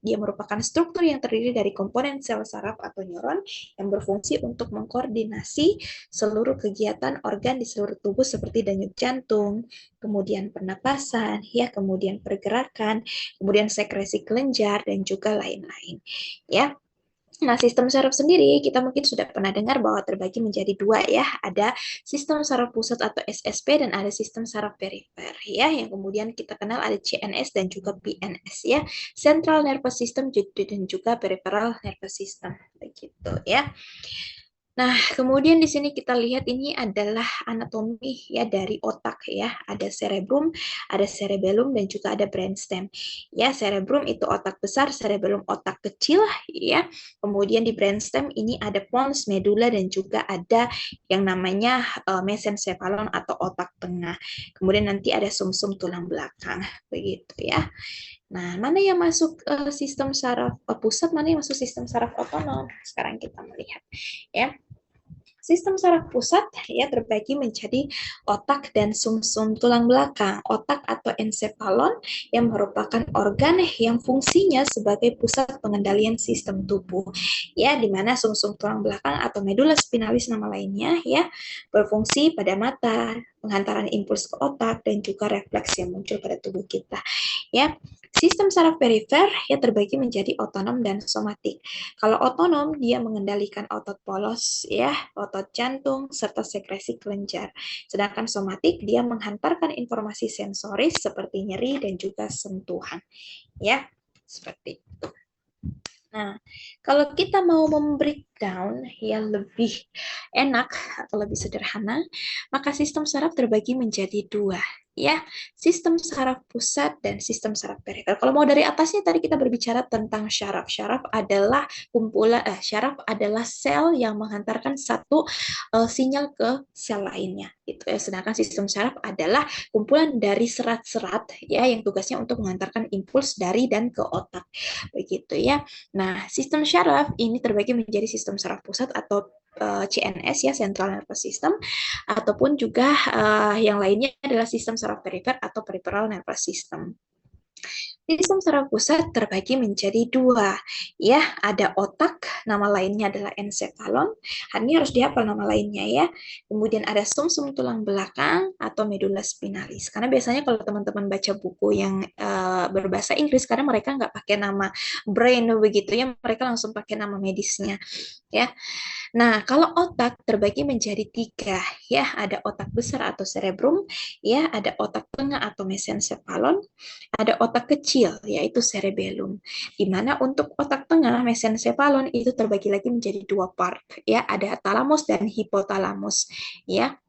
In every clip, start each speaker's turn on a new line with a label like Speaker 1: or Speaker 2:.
Speaker 1: dia merupakan struktur yang terdiri dari komponen sel saraf atau neuron yang berfungsi untuk mengkoordinasi seluruh kegiatan organ di seluruh tubuh seperti denyut jantung, kemudian pernapasan, ya, kemudian pergerakan, kemudian sekresi kelenjar dan juga lain-lain. Ya, nah, sistem saraf sendiri kita mungkin sudah pernah dengar bahwa terbagi menjadi dua ya. Ada sistem saraf pusat atau SSP dan ada sistem saraf perifer ya. Yang kemudian kita kenal ada CNS dan juga PNS ya. Central Nervous System dan juga Peripheral Nervous System begitu ya. Nah, kemudian di sini kita lihat ini adalah anatomi ya dari otak ya. Ada cerebrum, ada cerebellum dan juga ada brainstem. Ya, cerebrum itu otak besar, cerebellum otak kecil ya. Kemudian di brainstem ini ada pons, medula dan juga ada yang namanya mesencephalon atau otak tengah. Kemudian nanti ada sumsum tulang belakang begitu ya. Nah, mana yang masuk sistem saraf pusat, mana yang masuk sistem saraf otonom? Sekarang kita melihat ya. Sistem saraf pusat ya terbagi menjadi otak dan sumsum tulang belakang. Otak atau encephalon yang merupakan organ yang fungsinya sebagai pusat pengendalian sistem tubuh. Ya, di mana sumsum tulang belakang atau medula spinalis nama lainnya ya berfungsi pada mata, penghantaran impuls ke otak dan juga refleks yang muncul pada tubuh kita. Ya, sistem saraf perifer ya terbagi menjadi otonom dan somatik. Kalau otonom dia mengendalikan otot polos ya, otot jantung serta sekresi kelenjar. Sedangkan somatik dia menghantarkan informasi sensoris seperti nyeri dan juga sentuhan. Ya, seperti itu. Nah, kalau kita mau membreakdown yang lebih enak atau lebih sederhana, maka sistem saraf terbagi menjadi dua, ya, sistem saraf pusat dan sistem saraf perifer. Kalau mau dari atasnya tadi kita berbicara tentang syaraf. Syaraf adalah syaraf adalah sel yang menghantarkan satu sinyal ke sel lainnya, gitu ya. Sedangkan sistem saraf adalah kumpulan dari serat-serat ya yang tugasnya untuk mengantarkan impuls dari dan ke otak, begitu ya. Nah, sistem syaraf ini terbagi menjadi sistem saraf pusat atau CNS ya, Central Nervous System, ataupun juga yang lainnya adalah sistem saraf perifer atau Peripheral Nervous System. Sistem saraf pusat terbagi menjadi dua, ya, ada otak, nama lainnya adalah encephalon. Ini harus dihafal nama lainnya ya. Kemudian ada sumsum tulang belakang atau medula spinalis. Karena biasanya kalau teman-teman baca buku yang berbahasa Inggris, karena mereka nggak pakai nama brain begitu ya, mereka langsung pakai nama medisnya, ya. Nah, kalau otak terbagi menjadi tiga, ya, ada otak besar atau cerebrum, ya, ada otak tengah atau mesencephalon, ada otak kecil, yaitu cerebellum. Di mana untuk otak tengah, mesencephalon itu terbagi lagi menjadi dua part, ya, ada thalamus dan hipotalamus, ya.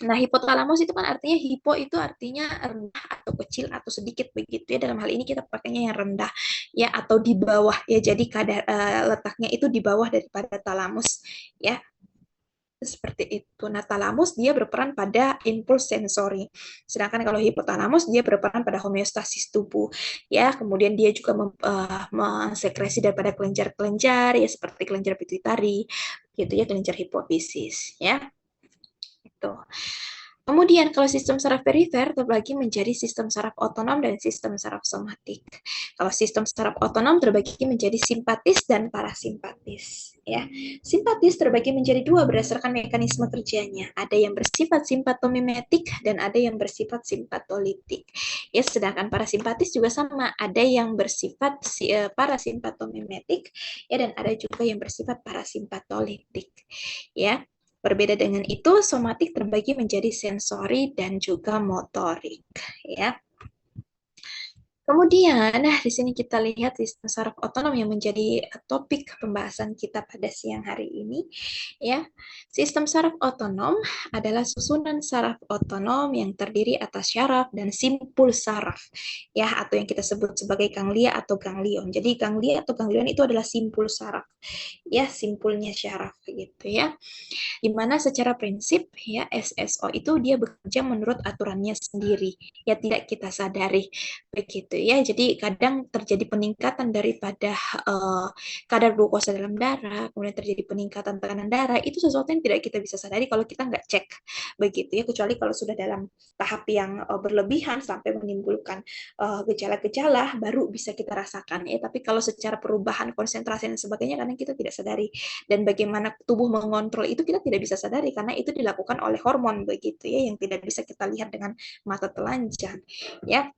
Speaker 1: Nah, hipotalamus itu kan artinya hipo itu artinya rendah atau kecil atau sedikit begitu ya. Dalam hal ini kita pakainya yang rendah ya atau di bawah ya. Jadi kadar letaknya itu di bawah daripada talamus ya. Seperti itu. Nah, talamus dia berperan pada impuls sensori. Sedangkan kalau hipotalamus dia berperan pada homeostasis tubuh. Ya, kemudian dia juga mensekresi daripada kelenjar-kelenjar ya seperti kelenjar pituitari, gitu ya, kelenjar hipofisis ya. Itu. Kemudian kalau sistem saraf perifer terbagi menjadi sistem saraf otonom dan sistem saraf somatik. Kalau sistem saraf otonom terbagi menjadi simpatis dan parasimpatis. Ya, simpatis terbagi menjadi dua berdasarkan mekanisme kerjanya. Ada yang bersifat simpatomimetik dan ada yang bersifat simpatolitik. Ya, sedangkan parasimpatis juga sama. Ada yang bersifat parasimpatomimetik ya dan ada juga yang bersifat parasimpatolitik. Ya. Berbeda dengan itu, somatik terbagi menjadi sensori dan juga motorik, ya. Kemudian, nah di sini kita lihat sistem saraf otonom yang menjadi topik pembahasan kita pada siang hari ini, ya. Sistem saraf otonom adalah susunan saraf otonom yang terdiri atas syaraf dan simpul saraf, ya, atau yang kita sebut sebagai ganglia atau ganglion. Jadi ganglia atau ganglion itu adalah simpul saraf, ya, simpulnya syaraf, gitu ya. Di mana secara prinsip ya SSO itu dia bekerja menurut aturannya sendiri, ya tidak kita sadari begitu begitu ya. Jadi kadang terjadi peningkatan daripada kadar glukosa dalam darah, kemudian terjadi peningkatan tekanan darah, itu sesuatu yang tidak kita bisa sadari kalau kita nggak cek begitu ya, kecuali kalau sudah dalam tahap yang berlebihan sampai menimbulkan gejala-gejala baru bisa kita rasakan ya. Tapi kalau secara perubahan konsentrasi dan sebagainya kadang kita tidak sadari, dan bagaimana tubuh mengontrol itu kita tidak bisa sadari karena itu dilakukan oleh hormon begitu ya, yang tidak bisa kita lihat dengan mata telanjang ya,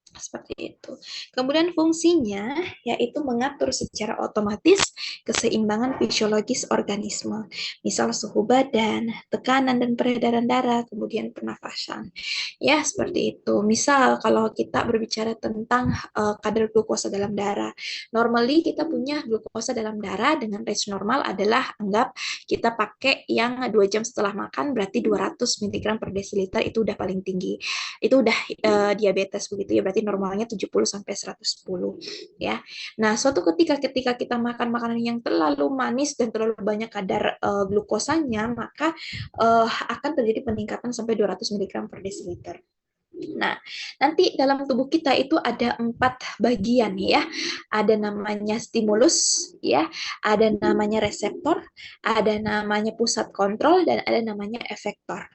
Speaker 1: seperti itu. Kemudian fungsinya yaitu mengatur secara otomatis keseimbangan fisiologis organisme, misal suhu badan, tekanan dan peredaran darah, kemudian pernafasan. Ya, seperti itu. Misal kalau kita berbicara tentang kadar glukosa dalam darah. Normally kita punya glukosa dalam darah dengan range normal adalah, anggap kita pakai yang 2 jam setelah makan, berarti 200 mg per desiliter, itu udah paling tinggi. Itu udah diabetes begitu ya, berarti normalnya 70 sampai 110 ya. Nah, suatu ketika kita makan makanan yang terlalu manis dan terlalu banyak kadar glukosanya, maka akan terjadi peningkatan sampai 200 mg per desiliter. Nah, nanti dalam tubuh kita itu ada 4 bagian ya. Ada namanya stimulus ya, ada namanya reseptor, ada namanya pusat kontrol, dan ada namanya efektor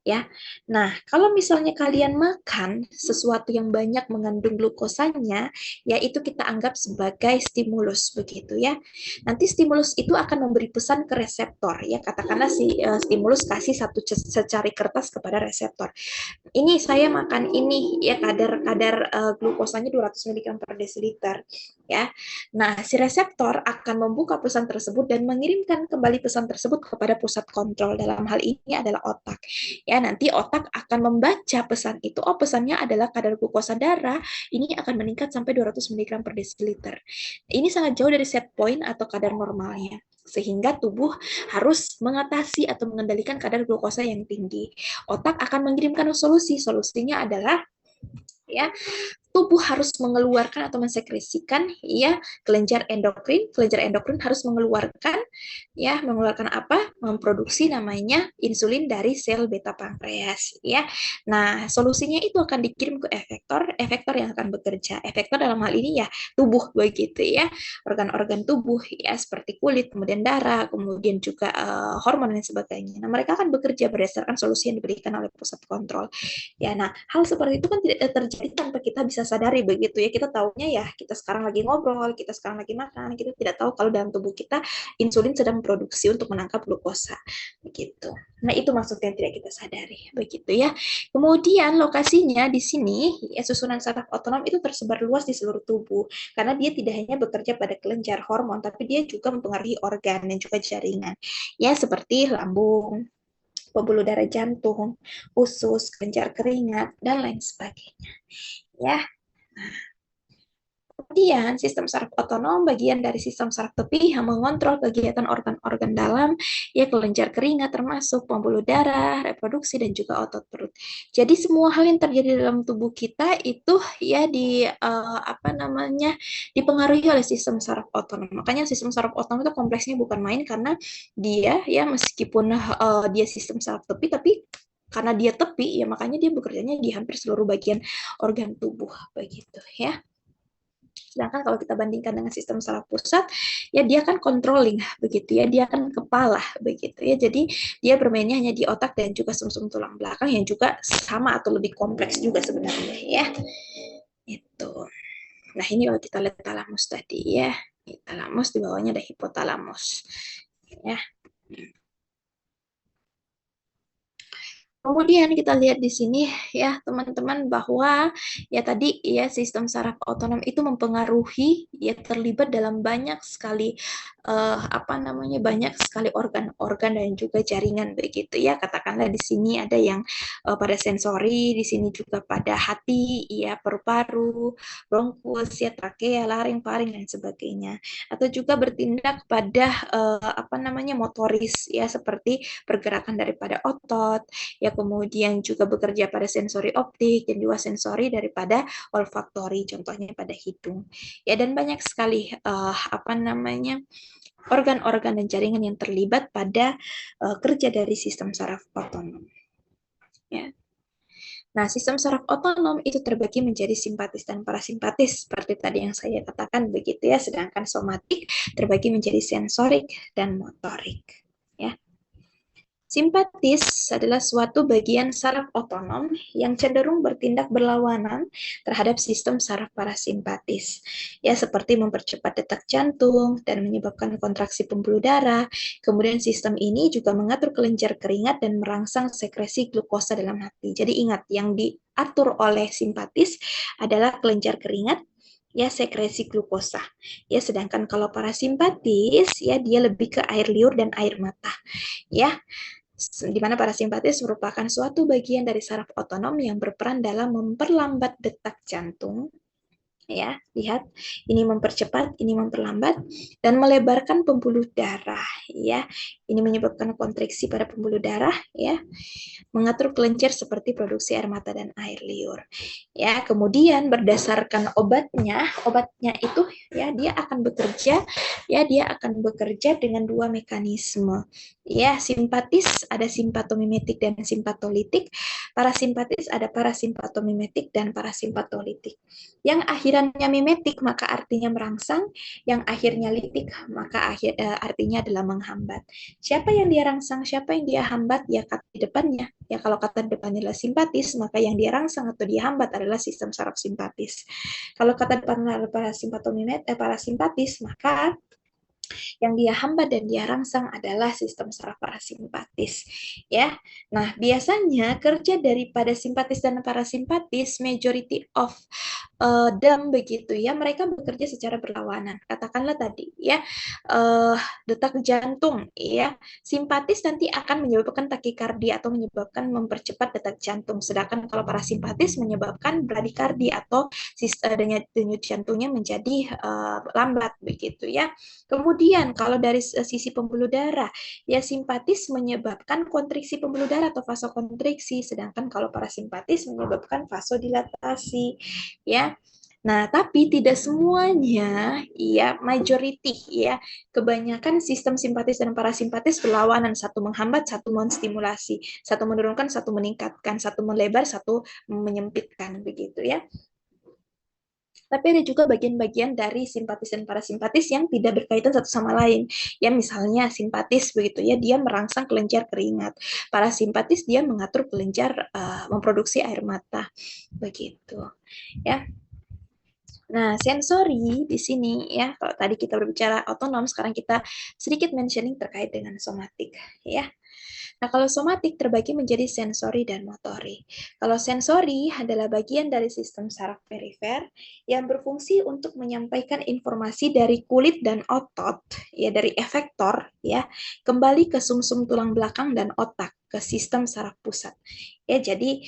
Speaker 1: ya. Nah, kalau misalnya kalian makan sesuatu yang banyak mengandung glukosanya, yaitu kita anggap sebagai stimulus begitu ya. Nanti stimulus itu akan memberi pesan ke reseptor ya. Katakanlah si stimulus kasih satu secari kertas kepada reseptor. Ini saya makan ini ya, kadar glukosanya 200 mg per desiliter ya. Nah, si reseptor akan membuka pesan tersebut dan mengirimkan kembali pesan tersebut kepada pusat kontrol. Dalam hal ini adalah otak. Ya, nanti otak akan membaca pesan itu. Oh, pesannya adalah kadar glukosa darah ini akan meningkat sampai 200 mg per desiliter. Ini sangat jauh dari set point atau kadar normalnya, sehingga tubuh harus mengatasi atau mengendalikan kadar glukosa yang tinggi. Otak akan mengirimkan solusi. Solusinya adalah ya, tubuh harus mengeluarkan atau mensekresikan ya kelenjar endokrin. Kelenjar endokrin harus mengeluarkan apa? Memproduksi namanya insulin dari sel beta pankreas ya. Nah, solusinya itu akan dikirim ke efektor, efektor yang akan bekerja. Efektor dalam hal ini ya tubuh begitu ya. Organ-organ tubuh ya seperti kulit, kemudian darah, kemudian juga hormon dan sebagainya. Nah, mereka akan bekerja berdasarkan solusi yang diberikan oleh pusat kontrol. Ya, nah hal seperti itu kan tidak terjadi tanpa kita bisa sadari begitu ya. Kita tahunya ya kita sekarang lagi ngobrol, kita sekarang lagi makan, kita tidak tahu kalau dalam tubuh kita insulin sedang produksi untuk menangkap glukosa begitu. Nah, itu maksudnya yang tidak kita sadari begitu ya. Kemudian lokasinya di sini ya, susunan saraf otonom itu tersebar luas di seluruh tubuh karena dia tidak hanya bekerja pada kelenjar hormon, tapi dia juga mempengaruhi organ dan juga jaringan ya, seperti lambung, pembuluh darah jantung, usus, kelenjar keringat, dan lain sebagainya. Ya. Kemudian, sistem saraf otonom bagian dari sistem saraf tepi yang mengontrol kegiatan organ-organ dalam, ya kelenjar keringat termasuk pembuluh darah, reproduksi, dan juga otot perut. Jadi semua hal yang terjadi dalam tubuh kita itu ya dipengaruhi oleh sistem saraf otonom. Makanya sistem saraf otonom itu kompleksnya bukan main, karena dia ya meskipun dia sistem saraf tepi, tapi karena dia tepi ya makanya dia bekerjanya di hampir seluruh bagian organ tubuh begitu ya. Sedangkan kalau kita bandingkan dengan sistem saraf pusat, ya dia kan controlling begitu ya, dia kan kepala begitu ya. Jadi dia bermainnya hanya di otak dan juga sumsum tulang belakang yang juga sama atau lebih kompleks juga sebenarnya ya. Itu. Nah, ini kalau kita lihat talamus tadi ya. Talamus di bawahnya ada hipotalamus. Ya. Kemudian kita lihat di sini ya teman-teman bahwa ya tadi ya sistem saraf otonom itu mempengaruhi ya, terlibat dalam banyak sekali banyak sekali organ-organ dan juga jaringan begitu ya. Katakanlah di sini ada yang pada sensori, di sini juga pada hati ya, paru-paru, bronkus ya, trakea, laring, faring dan sebagainya. Atau juga bertindak pada motoris ya, seperti pergerakan daripada otot ya, kemudian juga bekerja pada sensori optik dan juga sensori daripada olfaktori, contohnya pada hidung ya, dan banyak sekali organ-organ dan jaringan yang terlibat pada kerja dari sistem saraf otonom ya. Nah, sistem saraf otonom itu terbagi menjadi simpatis dan parasimpatis, seperti tadi yang saya katakan begitu ya, sedangkan somatik terbagi menjadi sensorik dan motorik. Ya. Simpatis adalah suatu bagian saraf otonom yang cenderung bertindak berlawanan terhadap sistem saraf parasimpatis. Ya, seperti mempercepat detak jantung dan menyebabkan kontraksi pembuluh darah. Kemudian sistem ini juga mengatur kelenjar keringat dan merangsang sekresi glukosa dalam hati. Jadi ingat, yang diatur oleh simpatis adalah kelenjar keringat, ya, sekresi glukosa. Ya, sedangkan kalau parasimpatis ya dia lebih ke air liur dan air mata. Ya, di mana parasimpatis merupakan suatu bagian dari saraf otonom yang berperan dalam memperlambat detak jantung. Ya, lihat, ini mempercepat, ini memperlambat, dan melebarkan pembuluh darah. Ya, ini menyebabkan kontraksi pada pembuluh darah. Ya, mengatur kelenjar seperti produksi air mata dan air liur. Ya, kemudian berdasarkan obatnya itu ya dia akan bekerja dengan dua mekanisme. Ya, simpatis ada simpatomimetik dan simpatolitik, parasimpatis ada parasimpatomimetik dan parasimpatolitik. Yang akhirannya mimetik maka artinya merangsang, yang akhirnya litik maka artinya adalah menghambat. Siapa yang dia rangsang, siapa yang dia hambat, ya kata di depannya. Ya, kalau kata depannya adalah simpatis, maka yang dia rangsang atau dia hambat adalah sistem saraf simpatis. Kalau kata depannya adalah parasimpatis, maka yang dia hambat dan dia rangsang adalah sistem saraf parasimpatis. Ya, nah biasanya kerja daripada simpatis dan parasimpatis, majority of them begitu ya, mereka bekerja secara berlawanan. Katakanlah tadi ya, detak jantung ya, simpatis nanti akan menyebabkan takikardia atau menyebabkan mempercepat detak jantung, sedangkan kalau parasimpatis menyebabkan bradikardia atau denyut jantungnya menjadi lambat begitu ya. Kemudian kalau dari sisi pembuluh darah, ya simpatis menyebabkan kontriksi pembuluh darah atau vasokontriksi, sedangkan kalau parasimpatis menyebabkan vasodilatasi, ya. Nah, tapi tidak semuanya, ya, majority, ya, kebanyakan sistem simpatis dan parasimpatis berlawanan, satu menghambat, satu menstimulasi, satu menurunkan, satu meningkatkan, satu melebar, satu menyempitkan, begitu ya. Tapi ada juga bagian-bagian dari simpatis dan parasimpatis yang tidak berkaitan satu sama lain. Ya, misalnya simpatis begitu ya, dia merangsang kelenjar keringat. Parasimpatis dia mengatur kelenjar memproduksi air mata. Begitu. Ya. Nah, sensori di sini ya, kalau tadi kita berbicara otonom, sekarang kita sedikit mentioning terkait dengan somatik ya. Nah, kalau somatik terbagi menjadi sensori dan motori. Kalau sensori adalah bagian dari sistem saraf perifer yang berfungsi untuk menyampaikan informasi dari kulit dan otot, ya dari efektor, ya, kembali ke sumsum tulang belakang dan otak, ke sistem saraf pusat. Ya, jadi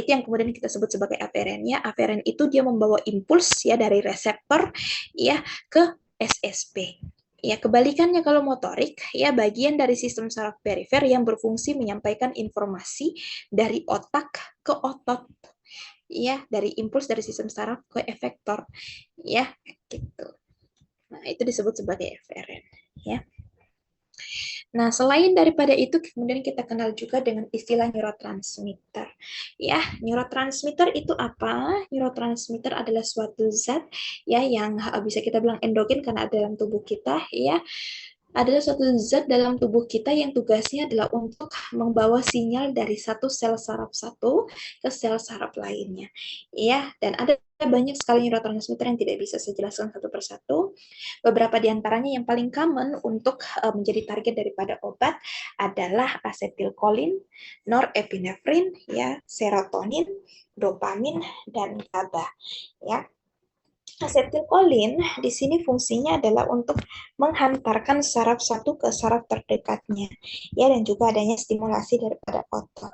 Speaker 1: itu yang kemudian kita sebut sebagai aferen. Ya, aferen itu dia membawa impuls ya dari reseptor ya ke SSP. Ya, kebalikannya kalau motorik, ya bagian dari sistem saraf perifer yang berfungsi menyampaikan informasi dari otak ke otot. Ya, dari impuls dari sistem saraf ke efektor. Ya, gitu. Nah, itu disebut sebagai eferen, ya. Nah, selain daripada itu, kemudian kita kenal juga dengan istilah neurotransmitter. Ya, neurotransmitter itu apa? Neurotransmitter adalah suatu zat ya yang bisa kita bilang endogen karena ada dalam tubuh kita ya, adalah suatu zat dalam tubuh kita yang tugasnya adalah untuk membawa sinyal dari satu sel saraf satu ke sel saraf lainnya. Ya, dan ada banyak sekali neurotransmitter yang tidak bisa saya jelaskan satu persatu. Beberapa di antaranya yang paling common untuk menjadi target daripada obat adalah asetilkolin, norepinefrin, ya, serotonin, dopamin, dan GABA. Ya, asetilkolin di sini fungsinya adalah untuk menghantarkan saraf satu ke saraf terdekatnya, ya, dan juga adanya stimulasi daripada otot.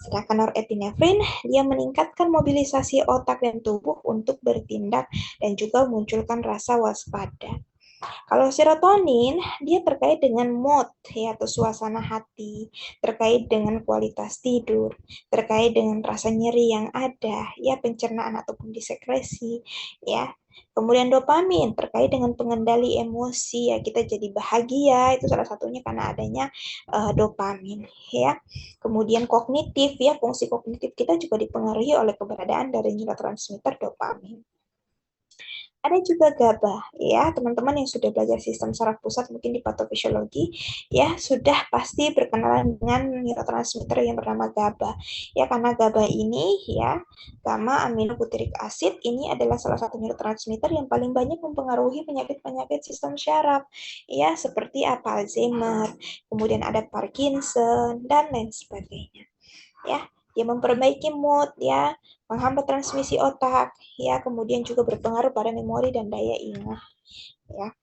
Speaker 1: Sedangkan norepinefrin dia meningkatkan mobilisasi otak dan tubuh untuk bertindak dan juga munculkan rasa waspada. Kalau serotonin, dia terkait dengan mood ya, atau suasana hati, terkait dengan kualitas tidur, terkait dengan rasa nyeri yang ada, ya, pencernaan ataupun disekresi, ya. Kemudian dopamin terkait dengan pengendali emosi, ya kita jadi bahagia, itu salah satunya karena adanya dopamin, ya. Kemudian kognitif, ya fungsi kognitif kita juga dipengaruhi oleh keberadaan dari neurotransmitter dopamin. Ada juga GABA, ya teman-teman yang sudah belajar sistem saraf pusat mungkin di patofisiologi, ya sudah pasti berkenalan dengan neurotransmitter yang bernama GABA, ya karena GABA ini, ya gamma aminobutyric acid ini adalah salah satu neurotransmitter yang paling banyak mempengaruhi penyakit-penyakit sistem syaraf, ya seperti apa Alzheimer, kemudian ada Parkinson dan lain sebagainya, ya. Dia memperbaiki mood, ya, menghambat transmisi otak, ya, kemudian juga berpengaruh pada memori dan daya ingat, ya.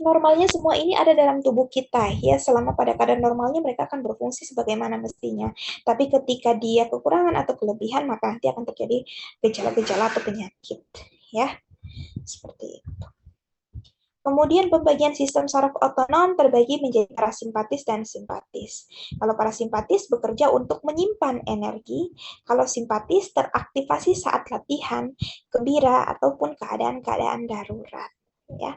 Speaker 1: Normalnya semua ini ada dalam tubuh kita, ya, selama pada kadar normalnya mereka akan berfungsi sebagaimana mestinya. Tapi ketika dia kekurangan atau kelebihan, maka nanti akan terjadi gejala-gejala atau penyakit, ya, seperti itu. Kemudian pembagian sistem saraf otonom terbagi menjadi parasimpatis dan simpatis. Kalau parasimpatis bekerja untuk menyimpan energi, kalau simpatis teraktivasi saat latihan, gembira, ataupun keadaan-keadaan darurat. Ya.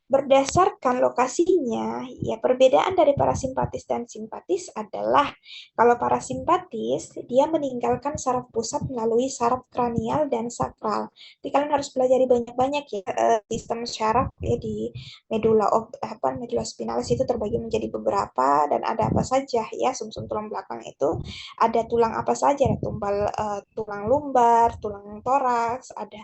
Speaker 1: Berdasarkan lokasinya, ya perbedaan dari parasimpatis dan simpatis adalah kalau parasimpatis dia meninggalkan saraf pusat melalui saraf kranial dan sakral. Jadi kalian harus pelajari banyak-banyak ya sistem saraf ya di medula spinalis itu terbagi menjadi beberapa dan ada apa saja ya sumsum tulang belakang itu ada tulang apa saja ada tulang lumbar, tulang toraks, ada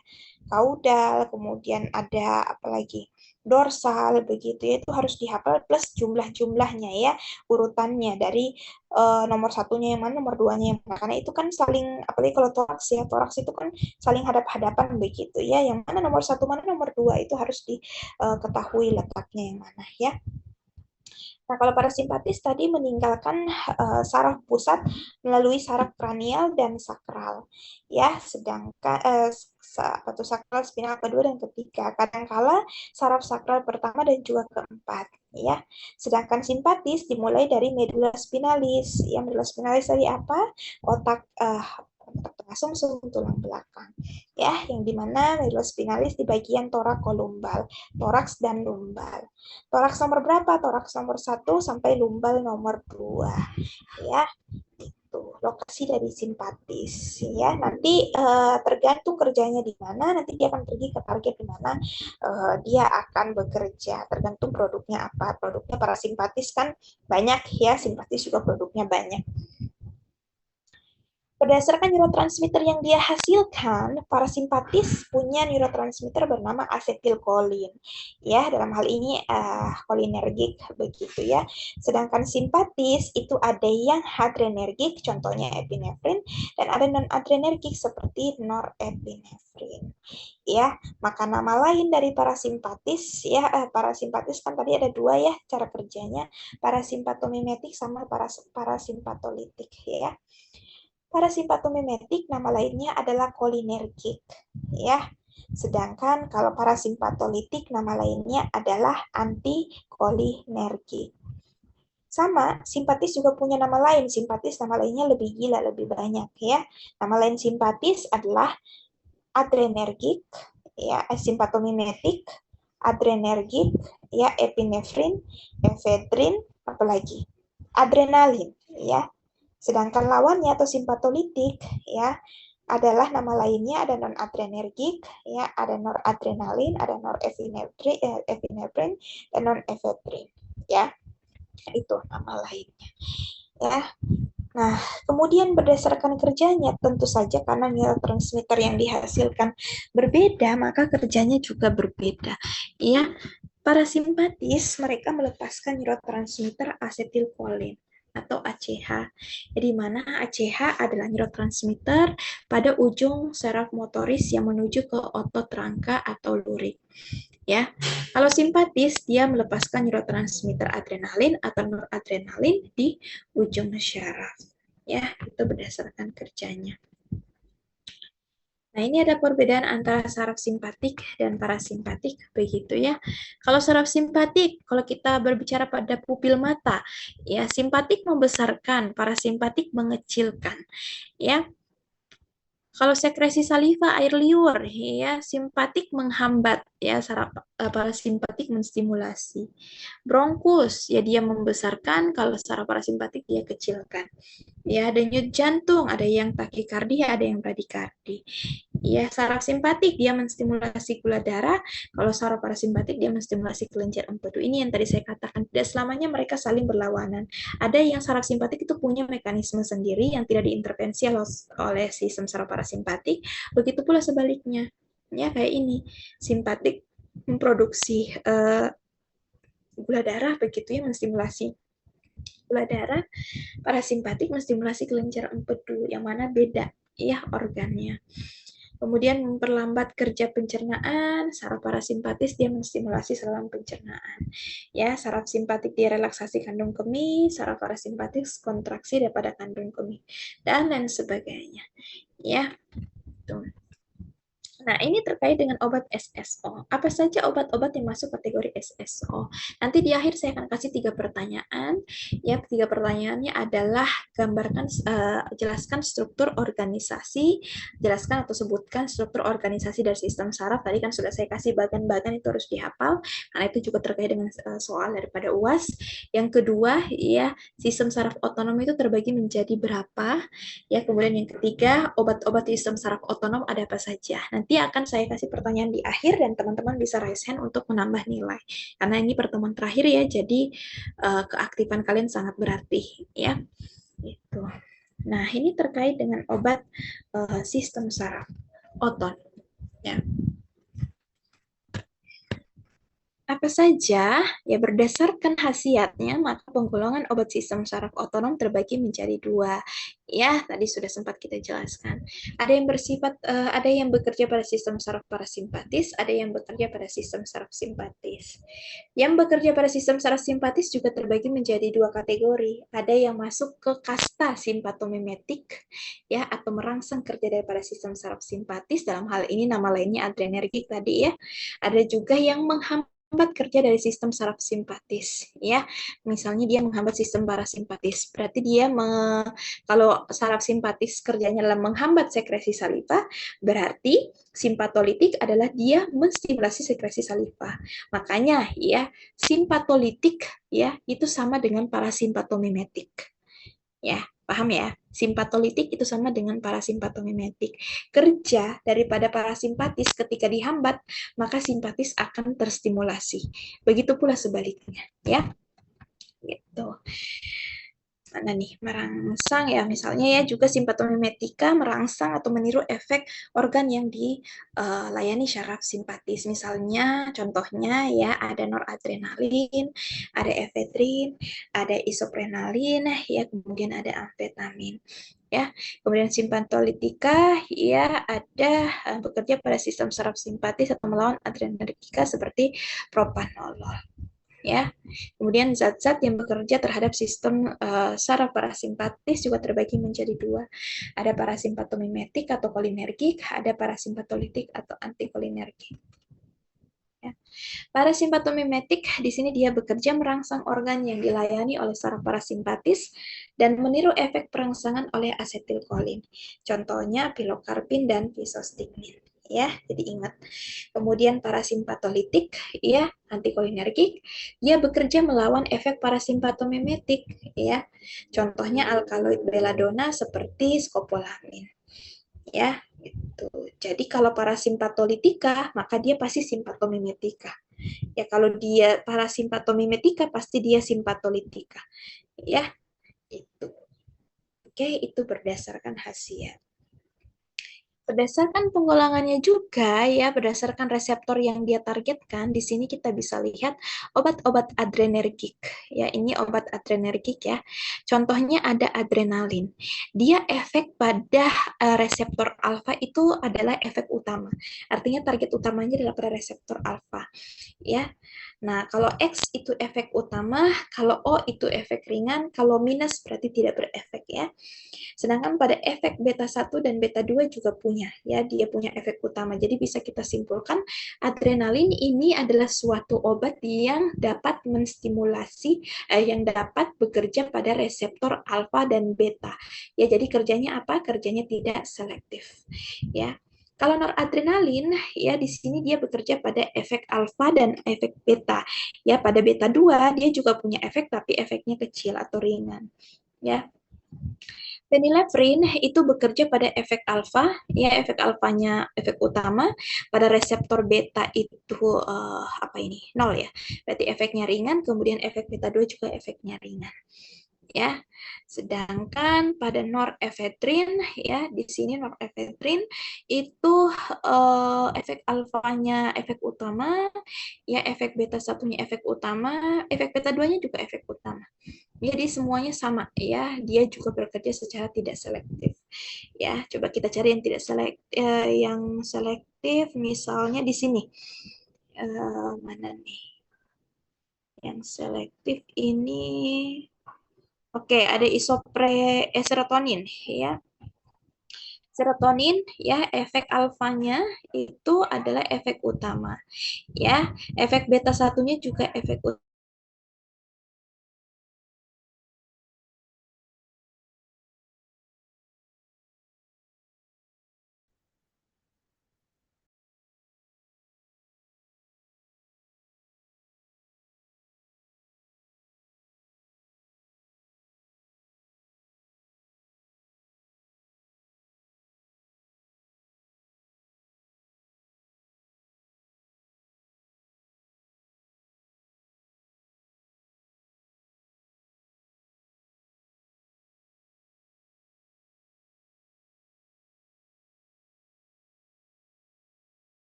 Speaker 1: kaudal, kemudian ada apa lagi? Dorsal begitu ya, itu harus dihafal plus jumlah-jumlahnya ya urutannya dari nomor satunya yang mana nomor duanya yang mana karena itu kan saling apalagi kalau toraks ya toraks itu kan saling hadap-hadapan begitu ya yang mana nomor satu mana nomor dua itu harus diketahui letaknya yang mana ya. Nah, kalau parasimpatis tadi meninggalkan saraf pusat melalui saraf kranial dan sakral. Ya, sedangkan sakral spinal kedua dan ketiga. Kadangkala saraf sakral pertama dan juga keempat, ya. Sedangkan simpatis dimulai dari medula spinalis. Ya, medula spinalis tadi apa? Otak tengah sumsum tulang belakang. Ya, yang dimana medula spinalis di bagian torakolumbal, toraks dan lumbal. Toraks nomor berapa? Toraks nomor 1 sampai lumbal nomor 2. Ya, itu lokasi dari simpatis ya. Nanti tergantung kerjanya di mana, nanti dia akan pergi ke target di mana dia akan bekerja. Tergantung produknya apa. Produknya parasimpatis kan banyak ya, simpatis juga produknya banyak. Berdasarkan neurotransmitter yang dia hasilkan, parasimpatis punya neurotransmitter bernama asetilkolin. Ya, dalam hal ini kolinergik begitu ya. Sedangkan simpatis itu ada yang adrenergik, contohnya epinefrin, dan ada non-adrenergik seperti norepinefrin. Ya, maka nama lain dari parasimpatis ya, parasimpatis kan tadi ada dua ya cara kerjanya, parasimpatomimetik sama parasimpatolitik ya. Parasimpatomimetik nama lainnya adalah kolinergik, ya. Sedangkan kalau parasimpatolitik nama lainnya adalah antikolinergik. Sama, simpatis juga punya nama lain. Simpatis nama lainnya lebih gila, lebih banyak ya. Nama lain simpatis adalah adrenergik, ya, simpatomimetik, adrenergik, ya, epinefrin, efedrin, apalagi adrenalin, ya. Sedangkan lawannya atau simpatolitik ya adalah nama lainnya ada non-adrenergik ya, ada noradrenalin, ada norepinefrin, dan non-efedrin ya. Itu nama lainnya. Ya. Nah, kemudian berdasarkan kerjanya tentu saja karena neurotransmitter yang dihasilkan berbeda, maka kerjanya juga berbeda. Ya, parasimpatis mereka melepaskan neurotransmitter asetilkolin atau ACH. Di mana ACH adalah neurotransmitter pada ujung saraf motoris yang menuju ke otot rangka atau lurik. Ya, kalau simpatis dia melepaskan neurotransmitter adrenalin atau noradrenalin di ujung syaraf. Ya, itu berdasarkan kerjanya. Nah, ini ada perbedaan antara saraf simpatik dan parasimpatik, begitu ya. Kalau saraf simpatik, kalau kita berbicara pada pupil mata, ya simpatik membesarkan, parasimpatik mengecilkan, ya. Kalau sekresi saliva, air liur, ya, simpatik menghambat, ya, saraf parasimpatik menstimulasi. Bronkus, ya dia membesarkan, kalau saraf parasimpatik dia kecilkan. Ya, denyut jantung, ada yang takikardia, ada yang bradikardi. Ya, saraf simpatik dia menstimulasi gula darah, kalau saraf parasimpatik dia menstimulasi kelenjar empedu. Ini yang tadi saya katakan, tidak selamanya mereka saling berlawanan. Ada yang saraf simpatik itu punya mekanisme sendiri yang tidak diintervensi oleh sistem saraf parasimpatik, begitu pula sebaliknya. Ya, kayak ini, simpatik memproduksi gula darah, begitu ya, menstimulasi gula darah, parasimpatik menstimulasi kelenjar empedu, yang mana beda ya organnya. Kemudian memperlambat kerja pencernaan, saraf parasimpatis dia menstimulasi saluran pencernaan. Ya, saraf simpatik dia relaksasi kandung kemih, saraf parasimpatis kontraksi daripada kandung kemih, dan lain sebagainya. Ya, tuh. Nah, ini terkait dengan obat SSO. Apa saja obat-obat yang masuk kategori SSO? Nanti di akhir saya akan kasih 3 pertanyaan. Ya, 3 pertanyaannya adalah gambarkan, jelaskan struktur organisasi, jelaskan atau sebutkan struktur organisasi dari sistem saraf. Tadi kan sudah saya kasih bagan-bagan, itu harus dihafal, karena itu juga terkait dengan soal daripada UAS. Yang kedua, ya, sistem saraf otonom itu terbagi menjadi berapa? Ya, kemudian yang ketiga, obat-obat sistem saraf otonom ada apa saja? Nanti akan saya kasih pertanyaan di akhir dan teman-teman bisa raise hand untuk menambah nilai. Karena ini pertemuan terakhir ya, jadi keaktifan kalian sangat berarti ya. Itu. Nah, ini terkait dengan obat sistem saraf otot ya. Apa saja? Ya, berdasarkan khasiatnya, maka penggolongan obat sistem saraf otonom terbagi menjadi 2. Ya, tadi sudah sempat kita jelaskan. Ada yang ada yang bekerja pada sistem saraf parasimpatis, ada yang bekerja pada sistem saraf simpatis. Yang bekerja pada sistem saraf simpatis juga terbagi menjadi 2 kategori. Ada yang masuk ke kasta simpatomimetik, ya, atau merangsang kerja daripada sistem saraf simpatis. Dalam hal ini nama lainnya adrenergik tadi ya. Ada juga yang menghambat kerja dari sistem saraf simpatis ya, misalnya dia menghambat sistem parasimpatis, berarti dia kalau saraf simpatis kerjanya adalah menghambat sekresi saliva, berarti simpatolitik adalah dia menstimulasi sekresi saliva. Makanya ya, simpatolitik ya itu sama dengan parasimpatomimetik ya, paham ya? Simpatolitik itu sama dengan parasimpatomimetik. Kerja daripada parasimpatis ketika dihambat, maka simpatis akan terstimulasi. Begitu pula sebaliknya, ya. Gitu. Mana nih, merangsang ya, misalnya ya juga simpatomimetika merangsang atau meniru efek organ yang dilayani syaraf simpatis. Misalnya contohnya ya ada noradrenalin, ada efedrin, ada isoprenalin, ya kemudian ada amfetamin. Ya, kemudian simpatolitika ya ada bekerja pada sistem saraf simpatis atau melawan adrenergika seperti propanolol ya. Kemudian zat-zat yang bekerja terhadap sistem saraf parasimpatis juga terbagi menjadi 2. Ada parasimpatomimetik atau kolinergik, ada parasimpatolitik atau antikolinergik. Ya. Parasimpatomimetik di sini dia bekerja merangsang organ yang dilayani oleh saraf parasimpatis dan meniru efek perangsangan oleh asetilkolin. Contohnya pilokarpin dan pisostigmin. Ya, jadi ingat. Kemudian parasimpatolitik, ya, antikolinergik, dia bekerja melawan efek parasimpatomimetik, ya. Contohnya alkaloid belladonna seperti skopolamin, ya. Gitu. Jadi kalau parasimpatolitika, maka dia pasti simpatomimetika. Ya, kalau dia parasimpatomimetika, pasti dia simpatolitika, ya. Itu. Oke, itu berdasarkan khasiat. Berdasarkan penggolongannya juga ya, berdasarkan reseptor yang dia targetkan, di sini kita bisa lihat obat-obat adrenergik. Ya, ini obat adrenergik ya. Contohnya ada adrenalin. Dia efek pada reseptor alfa itu adalah efek utama. Artinya target utamanya adalah pada reseptor alfa. Ya. Nah, kalau X itu efek utama, kalau O itu efek ringan, kalau minus berarti tidak berefek ya. Sedangkan pada efek beta 1 dan beta 2 juga punya, ya, dia punya efek utama. Jadi bisa kita simpulkan adrenalin ini adalah suatu obat yang dapat menstimulasi, yang dapat bekerja pada reseptor alfa dan beta. Ya, jadi kerjanya apa? Kerjanya tidak selektif. Ya. Kalau noradrenalin, ya di sini dia bekerja pada efek alfa dan efek beta. Ya, pada beta 2 dia juga punya efek tapi efeknya kecil atau ringan. Ya. Phenylephrine itu bekerja pada efek alfa, ya efek alfanya efek utama, pada reseptor beta itu apa ini? 0 ya. Berarti efeknya ringan, kemudian efek beta 2 juga efeknya ringan. Ya. Sedangkan pada norepinephrine ya, di sini norepinephrine itu efek alfanya efek utama, ya efek beta satunya efek utama, efek beta 2-nya juga efek utama. Jadi semuanya sama ya, dia juga bekerja secara tidak selektif. Ya, coba kita cari yang tidak selektif misalnya di sini. Mana nih? Yang selektif ini oke, ada serotonin ya. Serotonin ya efek alfanya itu adalah efek utama ya. Efek beta satunya juga efek utama.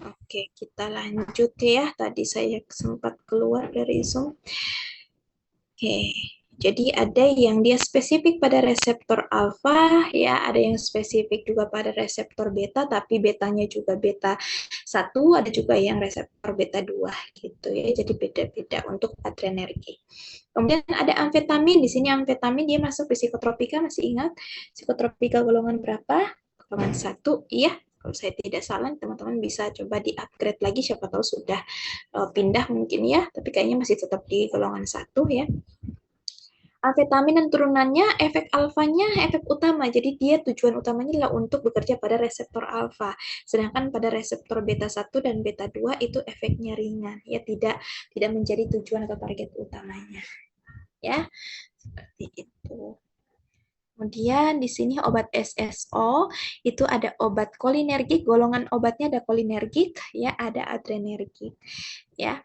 Speaker 1: Oke, kita lanjut ya. Tadi saya sempat keluar dari Zoom. Oke, jadi ada yang dia spesifik pada reseptor alfa, ya, ada yang spesifik juga pada reseptor beta, tapi betanya juga beta 1, ada juga yang reseptor beta 2, gitu ya. Jadi beda-beda untuk adrenergi. Kemudian ada amfetamin, di sini amfetamin dia masuk di psikotropika, masih ingat? Psikotropika golongan berapa? Golongan 1, iya. Kalau saya tidak salah, teman-teman bisa coba di-upgrade lagi, siapa tahu sudah pindah mungkin ya, tapi kayaknya masih tetap di golongan 1 ya. Amfetamin dan turunannya, efek alfanya efek utama. Jadi dia tujuan utamanya adalah untuk bekerja pada reseptor alfa. Sedangkan pada reseptor beta 1 dan beta 2 itu efeknya ringan. Ya tidak menjadi tujuan atau target utamanya. Ya, seperti itu. Kemudian di sini obat SSO itu ada obat kolinergik, golongan obatnya ada kolinergik, ya ada adrenergik, ya.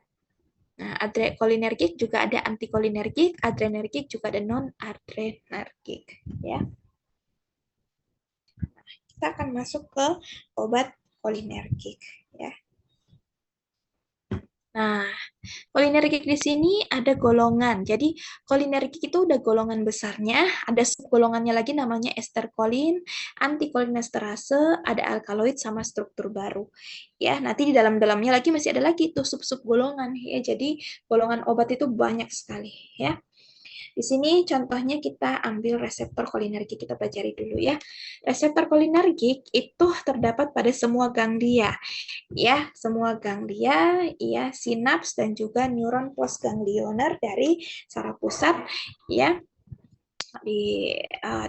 Speaker 1: Nah, kolinergik juga ada antikolinergik, adrenergik juga ada non-adrenergik, ya. Kita akan masuk ke obat kolinergik, ya. Nah, kolinergik di sini ada golongan. Jadi, kolinergik itu udah golongan besarnya, ada subgolongannya lagi namanya esterkolin, antikolinesterase, ada alkaloid sama struktur baru. Ya, nanti di dalam-dalamnya lagi masih ada lagi tuh sub-sub golongan ya. Jadi, golongan obat itu banyak sekali ya. Di sini contohnya kita ambil reseptor kolinergik, kita pelajari dulu ya. Reseptor kolinergik itu terdapat pada semua ganglia, ya, semua ganglia, ya, sinaps dan juga neuron postganglioner dari saraf pusat, ya,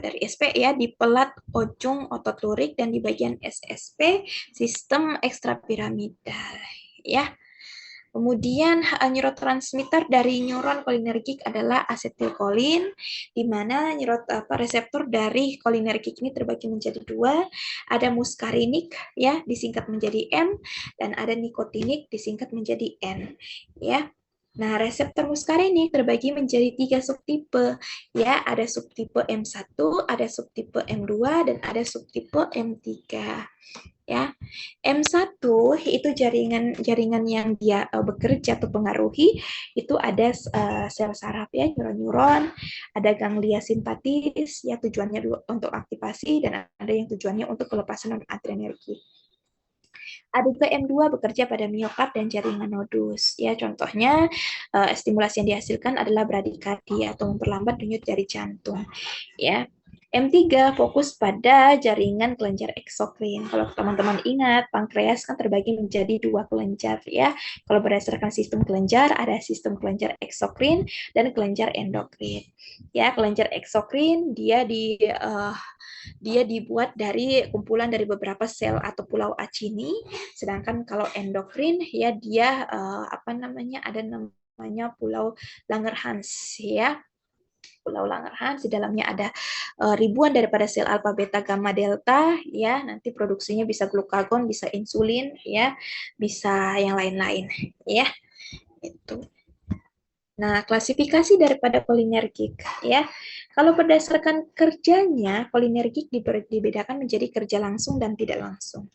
Speaker 1: dari SP ya di pelat ujung otot lurik dan di bagian SSP sistem ekstrapiramidal, ya. Kemudian neurotransmitter dari neuron kolinergik adalah asetilkolin, di mana reseptor dari kolinergik ini terbagi menjadi 2, ada muskarinik ya disingkat menjadi M dan ada nikotinik disingkat menjadi N ya. Nah, reseptor muskarin terbagi menjadi 3 subtipe. Ya, ada subtipe M1, ada subtipe M2, dan ada subtipe M3. Ya, M1 itu jaringan yang dia bekerja atau pengaruhi itu ada sel saraf ya, neuron-neuron, ada ganglia simpatis ya tujuannya untuk aktivasi dan ada yang tujuannya untuk pelepasan adrenergi. Ada juga M2 bekerja pada miokard dan jaringan nodus. Ya, contohnya stimulasi yang dihasilkan adalah bradikardia atau memperlambat denyut jari jantung. Ya. M3 fokus pada jaringan kelenjar eksokrin. Kalau teman-teman ingat, pankreas kan terbagi menjadi 2 kelenjar ya. Kalau berdasarkan sistem kelenjar, ada sistem kelenjar eksokrin dan kelenjar endokrin. Ya, kelenjar eksokrin dia dibuat dari kumpulan dari beberapa sel atau pulau acini, sedangkan kalau endokrin ya dia apa namanya ada namanya pulau Langerhans ya. Pulau Langerhans di dalamnya ada ribuan daripada sel alfa beta gamma delta ya, nanti produksinya bisa glukagon, bisa insulin ya, bisa yang lain-lain ya. Itu. Nah, klasifikasi daripada kolinergik ya. Kalau berdasarkan kerjanya, kolinergik dibedakan menjadi kerja langsung dan tidak langsung.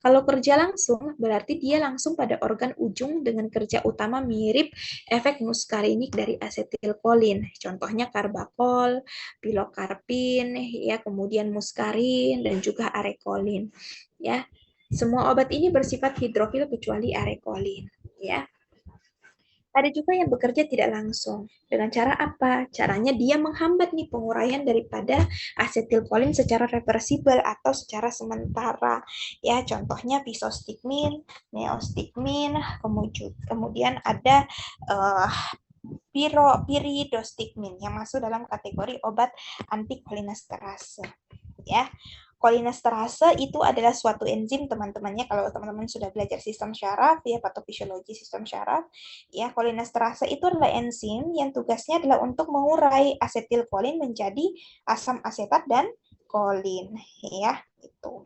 Speaker 1: Kalau kerja langsung berarti dia langsung pada organ ujung dengan kerja utama mirip efek muskarinik dari asetilkolin. Contohnya karbakol, pilokarpin, ya, kemudian muskarin dan juga arekolin. Ya. Semua obat ini bersifat hidrofil kecuali arekolin, ya. Ada juga yang bekerja tidak langsung. Dengan cara apa? Caranya dia menghambat nih penguraian daripada asetilkolin secara reversibel atau secara sementara. Ya, contohnya pisostigmin, neostigmin, kemudian ada uh, piridostigmin yang masuk dalam kategori obat antikolinesterase. Ya, kolinesterase itu adalah suatu enzim teman-temannya kalau teman-teman sudah belajar sistem syaraf ya patofisiologi sistem syaraf ya kolinesterase itu adalah enzim yang tugasnya adalah untuk mengurai asetilkolin menjadi asam asetat dan kolin ya itu.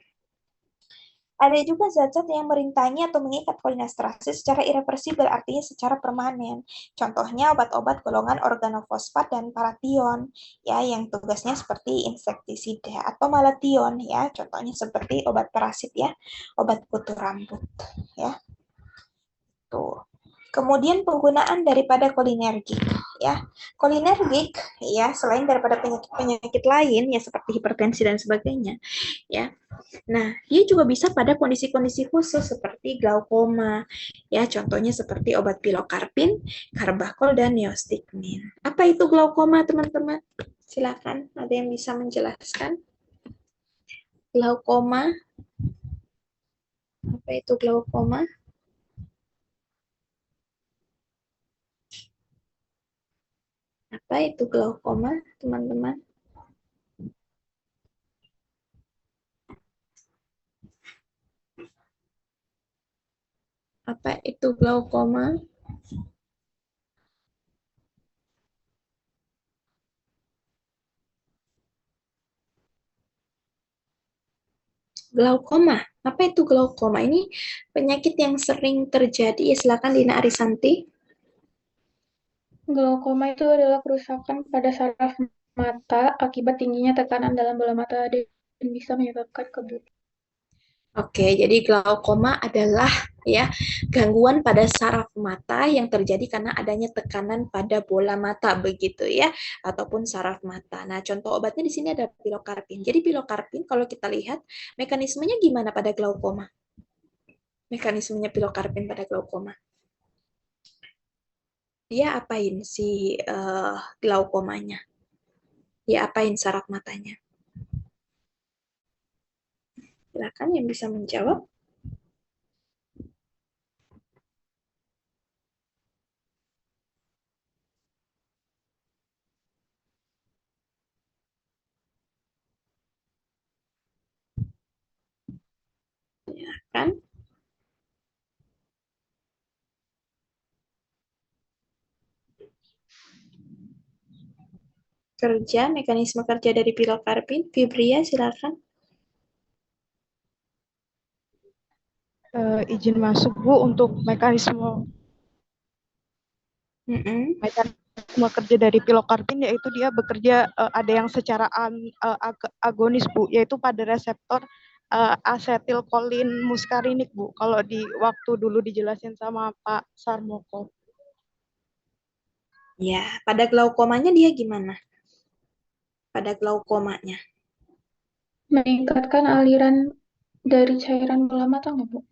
Speaker 1: Ada juga zat-zat yang merintangi atau mengikat kolinesterase secara irreversibel, artinya secara permanen. Contohnya obat-obat golongan organofosfat dan paration, ya, yang tugasnya seperti insektisida atau malation, ya, contohnya seperti obat parasit, ya, obat kutu rambut, ya. Tuh. Kemudian penggunaan daripada kolinergik ya. Kolinergik ya selain daripada penyakit-penyakit lain ya seperti hipertensi dan sebagainya ya. Nah, dia juga bisa pada kondisi-kondisi khusus seperti glaukoma ya, contohnya seperti obat pilokarpin, karbakol dan neostigmin. Apa itu glaukoma, teman-teman? Silakan, ada yang bisa menjelaskan? Glaukoma, apa itu glaukoma? Apa itu glaukoma, teman-teman? Apa itu glaukoma? Glaukoma. Apa itu glaukoma? Ini penyakit yang sering terjadi. Ya, silakan Dina Arisanti.
Speaker 2: Glaukoma itu adalah kerusakan pada saraf mata akibat tingginya tekanan dalam bola mata dan bisa menyebabkan kebutaan.
Speaker 1: Oke, jadi glaukoma adalah ya gangguan pada saraf mata yang terjadi karena adanya tekanan pada bola mata begitu ya ataupun saraf mata. Nah, contoh obatnya di sini ada pilokarpin. Jadi pilokarpin kalau kita lihat mekanismenya gimana pada glaukoma? Mekanismenya pilokarpin pada glaukoma. Dia apain si glaukomanya? Dia apain saraf matanya? Silakan yang bisa menjawab. Kan? Kerja, mekanisme kerja dari pilokarpin. Fibria, silakan.
Speaker 3: Izin masuk Bu untuk mekanisme Mekanisme kerja dari pilokarpin yaitu dia bekerja ada yang secara agonis Bu, yaitu pada reseptor asetilkolin muskarinik Bu. Kalau di waktu dulu dijelasin sama Pak Sarmoko.
Speaker 1: Ya, pada glaukomanya dia gimana? Pada glaukomanya.
Speaker 2: Meningkatkan aliran dari cairan bola mata nggak, Bu?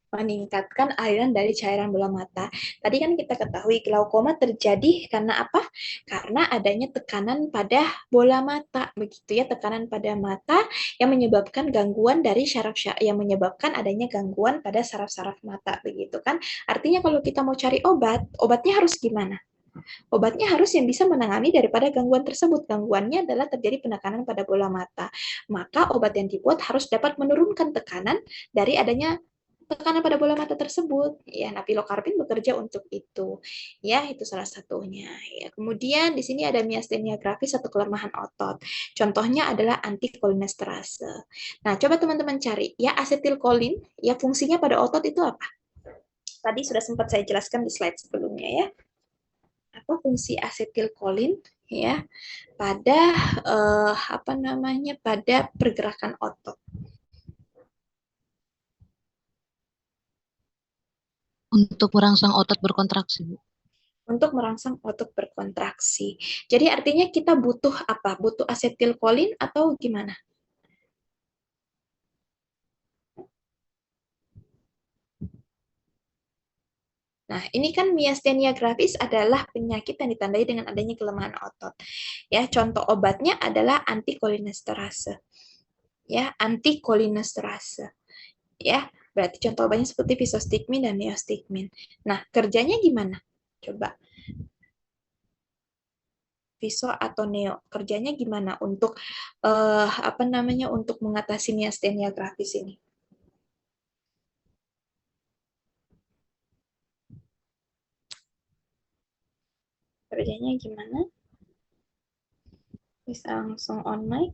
Speaker 1: Meningkatkan aliran dari cairan bola mata. Tadi kan kita ketahui glaukoma terjadi karena apa? Karena adanya tekanan pada bola mata, begitu ya, tekanan pada mata yang menyebabkan gangguan dari syaraf, yang menyebabkan adanya gangguan pada saraf-saraf mata, begitu kan? Artinya kalau kita mau cari obat, obatnya harus gimana? Obatnya harus yang bisa menangani daripada gangguan tersebut. Gangguannya adalah terjadi penekanan pada bola mata. Maka obat yang dibuat harus dapat menurunkan tekanan dari adanya tekanan pada bola mata tersebut. Ya, nah pilokarpin bekerja untuk itu. Ya, itu salah satunya. Ya, kemudian di sini ada miastenia gravis atau kelemahan otot. Contohnya adalah antikolinesterase. Nah, coba teman-teman cari ya asetilkolin, ya fungsinya pada otot itu apa? Tadi sudah sempat saya jelaskan di slide sebelumnya ya. Apa fungsi asetilkolin ya pada apa namanya pada pergerakan otot?
Speaker 4: Untuk merangsang otot berkontraksi, Bu.
Speaker 1: Untuk merangsang otot berkontraksi. Jadi artinya kita butuh apa? Butuh asetilkolin atau gimana? Nah, ini kan miastenia gravis adalah penyakit yang ditandai dengan adanya kelemahan otot. Ya, contoh obatnya adalah antikolinesterase. Ya, antikolinesterase. Ya, berarti contoh obatnya seperti fisostigmin dan neostigmin. Nah, kerjanya gimana? Coba Viso atau Neo kerjanya gimana untuk apa namanya untuk mengatasi miastenia gravis ini? Kerjanya gimana? Bisa langsung on mic.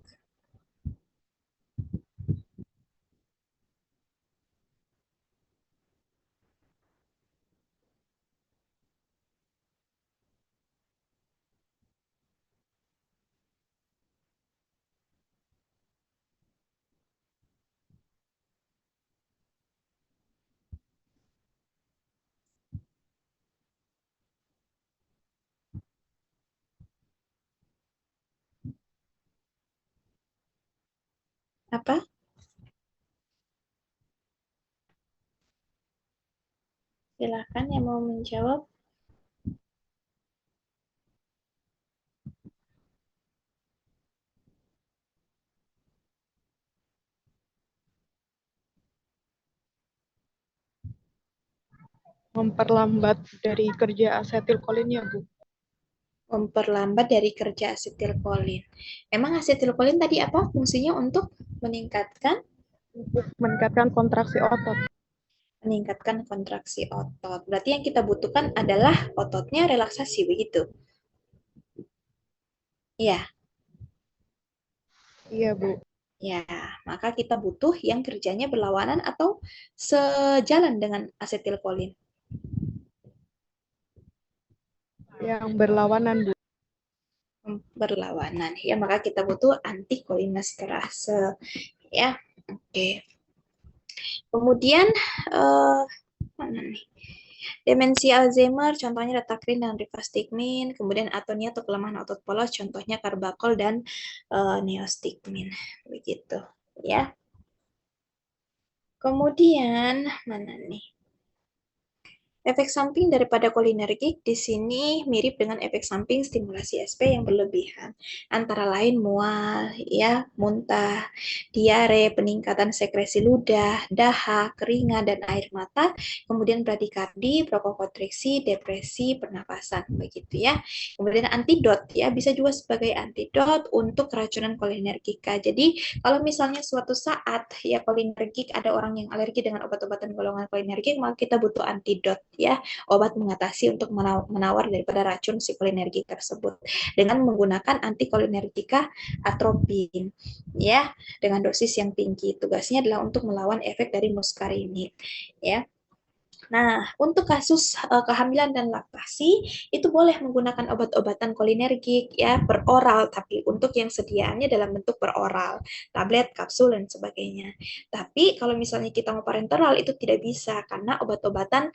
Speaker 1: Apa? Silakan yang mau menjawab.
Speaker 3: Memperlambat dari kerja asetilkolinnya Bu.
Speaker 1: Memperlambat dari kerja asetilkolin. Emang asetilkolin tadi apa fungsinya untuk
Speaker 3: meningkatkan kontraksi otot.
Speaker 1: Meningkatkan kontraksi otot. Berarti yang kita butuhkan adalah ototnya relaksasi begitu. Iya.
Speaker 3: Iya Bu.
Speaker 1: Ya, maka kita butuh yang kerjanya berlawanan atau sejalan dengan asetilkolin.
Speaker 3: Yang berlawanan Bu.
Speaker 1: Berlawanan ya, maka kita butuh antikolinesterase ya. Oke. Kemudian mana nih? Demensi Alzheimer contohnya Retacrin dan rivastigmin, kemudian atonia atau kelemahan otot polos contohnya karbakol dan neostigmin begitu ya. Kemudian mana nih? Efek samping daripada kolinergik di sini mirip dengan efek samping stimulasi SP yang berlebihan, antara lain mual, ya, muntah, diare, peningkatan sekresi ludah, dahak, keringat dan air mata, kemudian bradikardi, brokokonstriksi, depresi, pernapasan, begitu ya. Kemudian antidot ya, bisa juga sebagai antidot untuk keracunan kolinergika. Jadi kalau misalnya suatu saat ya kolinergik ada orang yang alergi dengan obat-obatan golongan kolinergik, maka kita butuh antidot ya, obat mengatasi untuk menawar daripada racun si kolinergik tersebut dengan menggunakan antikolinergika atropin ya, dengan dosis yang tinggi. Tugasnya adalah untuk melawan efek dari muskarinid ya. Nah, untuk kasus kehamilan dan laktasi itu boleh menggunakan obat-obatan kolinergik ya peroral, tapi untuk yang sediaannya dalam bentuk peroral, tablet, kapsul dan sebagainya. Tapi kalau misalnya kita mau parenteral itu tidak bisa karena obat-obatan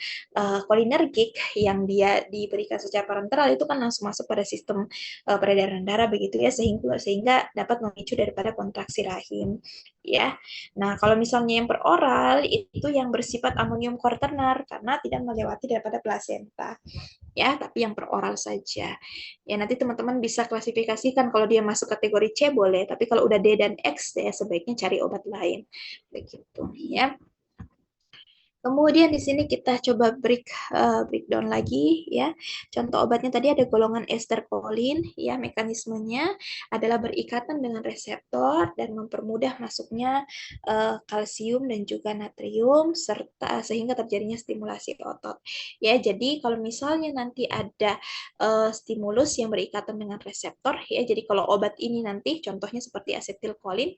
Speaker 1: kolinergik yang dia diberikan secara parenteral itu kan langsung masuk pada sistem peredaran darah begitu ya sehingga dapat memicu daripada kontraksi rahim ya. Nah, kalau misalnya yang peroral itu yang bersifat amonium quaternar karena tidak melewati daripada plasenta ya, tapi yang peroral saja. Ya, nanti teman-teman bisa klasifikasikan kalau dia masuk kategori C boleh, tapi kalau udah D dan X ya sebaiknya cari obat lain. Begitu ya. Kemudian di sini kita coba breakdown lagi ya. Contoh obatnya tadi ada golongan ester kolin ya, mekanismenya adalah berikatan dengan reseptor dan mempermudah masuknya kalsium dan juga natrium serta sehingga terjadinya stimulasi otot. Ya, jadi kalau misalnya nanti ada stimulus yang berikatan dengan reseptor ya, jadi kalau obat ini nanti contohnya seperti asetilkolin.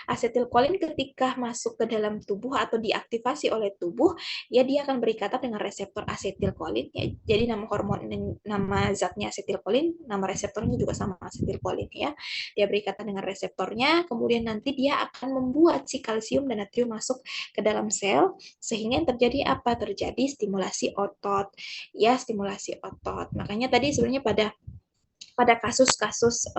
Speaker 1: Asetilkolin ketika masuk ke dalam tubuh atau diaktifasi oleh tubuh, ya dia akan berikatan dengan reseptor asetilkolin. Ya. Jadi nama zatnya asetilkolin, nama reseptornya juga sama asetilkolin ya. Dia berikatan dengan reseptornya, kemudian nanti dia akan membuat si kalsium dan natrium masuk ke dalam sel sehingga yang terjadi apa? Terjadi stimulasi otot. Ya, stimulasi otot. Makanya tadi sebenarnya pada kasus-kasus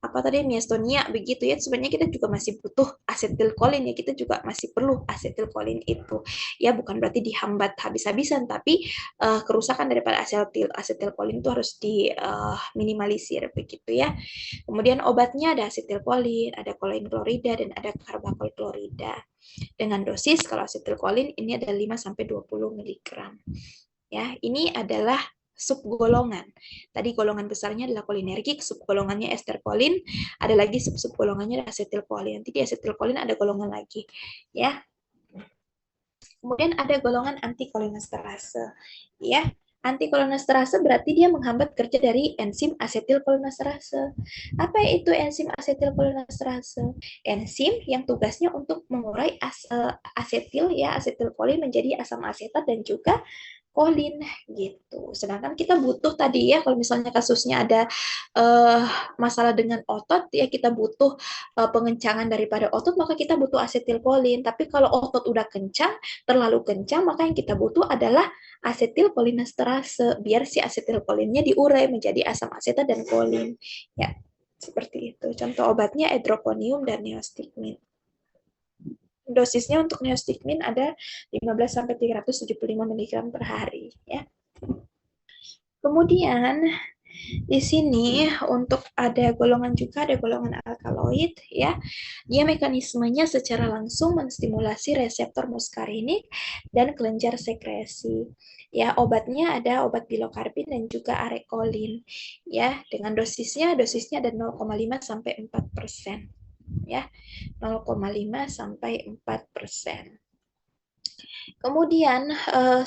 Speaker 1: apa tadi miostonia begitu ya sebenarnya kita juga masih butuh asetilkolin ya, kita juga masih perlu asetilkolin itu ya, bukan berarti dihambat habis-habisan tapi kerusakan daripada asetilkolin itu harus diminimalisir begitu ya. Kemudian obatnya ada asetilkolin, ada kolin klorida dan ada karbakol klorida. Dengan dosis kalau asetilkolin ini ada 5 sampai 20 mg. Ya, ini adalah subgolongan. Tadi golongan besarnya adalah kolinergik, subgolongannya esterkolin, ada lagi sub-subgolongannya asetilkolin. Nanti di asetilkolin ada golongan lagi, ya. Kemudian ada golongan antikolinesterase, ya. Antikolinesterase berarti dia menghambat kerja dari enzim asetilkolinesterase. Apa itu enzim asetilkolinesterase? Enzim yang tugasnya untuk mengurai asetil ya, asetilkolin menjadi asam asetat dan juga kolin gitu. Sedangkan kita butuh tadi ya kalau misalnya kasusnya ada masalah dengan otot ya kita butuh pengencangan daripada otot maka kita butuh asetilkolin. Tapi kalau otot udah kencang, terlalu kencang maka yang kita butuh adalah asetilkolinesterase biar si asetilkolinnya diurai menjadi asam asetat dan kolin. Ya, seperti itu. Contoh obatnya edroponium dan neostigmin. Dosisnya untuk neostigmin ada 15 sampai 375 mg per hari ya. Kemudian di sini untuk ada golongan juga ada golongan alkaloid ya. Dia mekanismenya secara langsung menstimulasi reseptor muskarinik dan kelenjar sekresi. Ya, obatnya ada obat pilokarpin dan juga arekolin ya. Dengan dosisnya ada 0,5 sampai 4%. Ya, 0,5 sampai 4%. Kemudian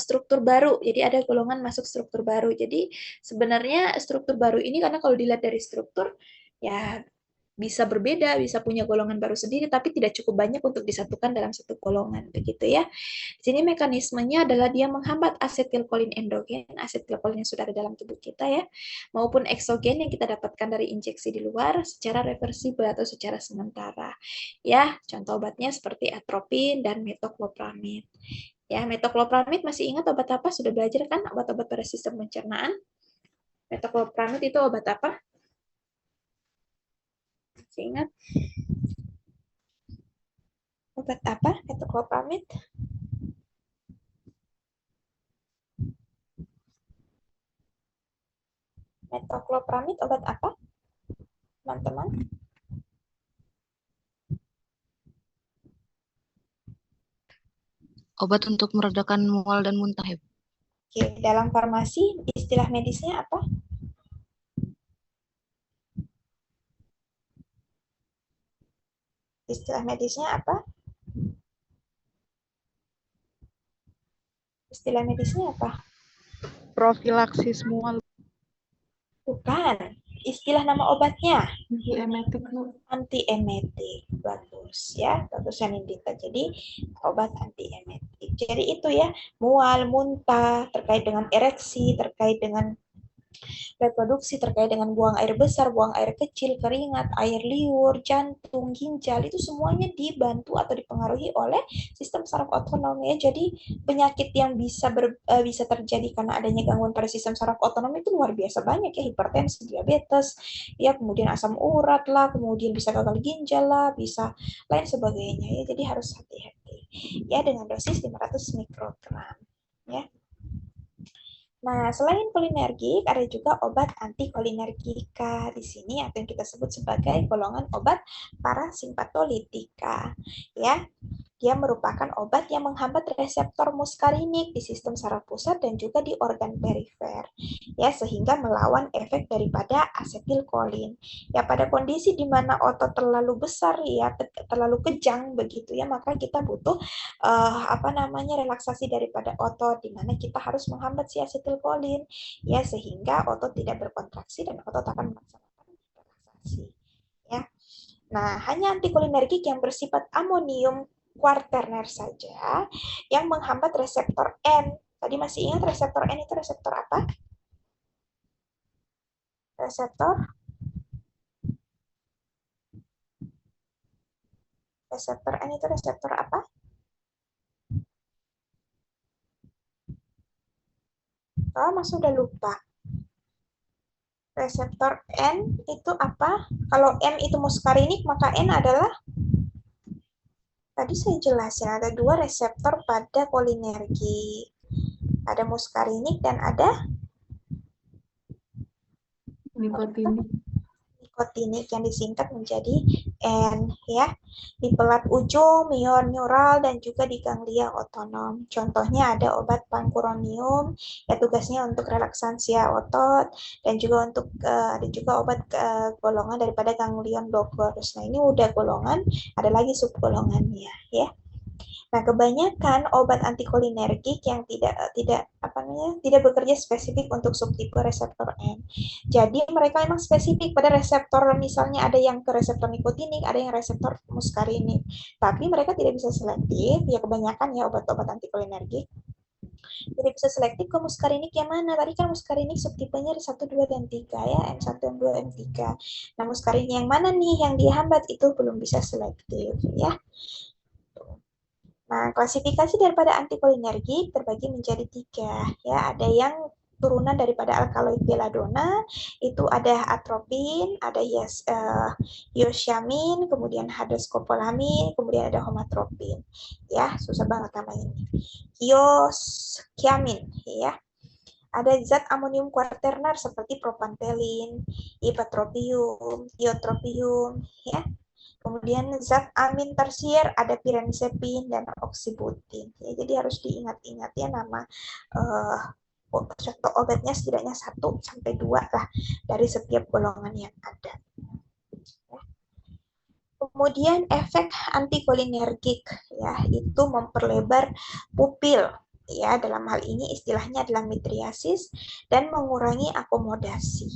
Speaker 1: struktur baru, jadi ada golongan masuk struktur baru. Jadi sebenarnya struktur baru ini karena kalau dilihat dari struktur ya bisa berbeda, bisa punya golongan baru sendiri, tapi tidak cukup banyak untuk disatukan dalam satu golongan, begitu ya. Di sini mekanismenya adalah dia menghambat asetilkolin endogen, asetilkolin yang sudah ada dalam tubuh kita ya, maupun eksogen yang kita dapatkan dari injeksi di luar secara reversibel atau secara sementara. Ya, contoh obatnya seperti atropin dan metoclopramid. Ya, metoclopramid masih ingat obat apa? Sudah belajar kan obat-obat pada sistem pencernaan? Metoclopramid itu obat apa? Masih ingat? Obat apa? Metoclopramid? Metoclopramid obat apa? Teman-teman?
Speaker 4: Obat untuk meredakan mual dan muntah ya, Bu?
Speaker 1: Oke, dalam farmasi istilah medisnya apa? Istilah medisnya apa? Istilah medisnya apa?
Speaker 3: Profilaksis mual.
Speaker 1: Bukan. Istilah nama obatnya.
Speaker 2: Antiemetik, Bu.
Speaker 1: Antiemetik. Bagus ya. Bagusan Indita. Jadi obat antiemetik. Jadi itu ya, mual, muntah, terkait dengan ereksi, terkait dengan reproduksi, terkait dengan buang air besar, buang air kecil, keringat, air liur, jantung, ginjal, itu semuanya dibantu atau dipengaruhi oleh sistem saraf otonom ya. Jadi penyakit yang bisa terjadi karena adanya gangguan pada sistem saraf otonom itu luar biasa banyak ya, hipertensi, diabetes, ya kemudian asam urat lah, kemudian bisa gagal ginjal lah, bisa lain sebagainya ya. Jadi harus hati-hati ya dengan dosis 500 mikrogram ya. Nah, selain kolinergik, ada juga obat antikolinergika di sini atau yang kita sebut sebagai golongan obat parasimpatolitika. Ya, dia merupakan obat yang menghambat reseptor muskarinik di sistem saraf pusat dan juga di organ perifer. Ya, sehingga melawan efek daripada asetilkolin. Ya, pada kondisi di mana otot terlalu besar ya, terlalu kejang begitu ya, maka kita butuh relaksasi daripada otot di mana kita harus menghambat si asetilkolin ya sehingga otot tidak berkontraksi dan otot akan melaksanakan relaksasi ya. Nah, hanya antikolinergik yang bersifat amonium kuaterner saja yang menghambat reseptor N. Tadi masih ingat reseptor N itu reseptor apa? Reseptor N itu reseptor apa? Oh, Mas sudah lupa. Reseptor N itu apa? Kalau N itu muskarinik, maka N adalah tadi saya jelasin ada dua reseptor pada kolinergi. Ada muskarinik dan ada
Speaker 2: Nikotinik.
Speaker 1: nikotinik yang disingkat menjadi N ya. Di pelat ujung, myon neural dan juga di ganglia otonom. Contohnya ada obat pancuronium ya tugasnya untuk relaksansia otot dan juga untuk ada juga obat golongan daripada ganglion blockers. Nah, ini udah golongan, ada lagi subgolongannya ya. Nah, kebanyakan obat antikolinergik yang tidak bekerja spesifik untuk subtipe reseptor N. Jadi mereka memang spesifik pada reseptor, misalnya ada yang ke reseptor nikotinik, ada yang reseptor muskarinik. Tapi mereka tidak bisa selektif, ya kebanyakan ya obat-obat antikolinergik tidak bisa selektif ke muskarinik yang mana. Tadi kan muskarinik subtipenya ada 1, 2, dan 3 ya, M1, M2, M3. Nah, muskarinik yang mana nih yang dihambat itu belum bisa selektif ya. Nah, klasifikasi daripada antikolinergik terbagi menjadi 3 ya. Ada yang turunan daripada alkaloid belladonna, itu ada atropin, ada hyoscyamin, kemudian ada skopolamin, kemudian ada homatropin. Ya, susah banget nama ini. Hyoscyamin ya. Ada zat amonium kuaterner seperti propantelin, ipratropium, iotropium ya. Kemudian zat amin tersier ada pirenzepin dan oksibutin. Ya, jadi harus diingat-ingat ya nama contoh obatnya setidaknya 1 sampai 2 lah dari setiap golongan yang ada. Kemudian efek antikolinergik ya itu memperlebar pupil ya, dalam hal ini istilahnya adalah midriasis dan mengurangi akomodasi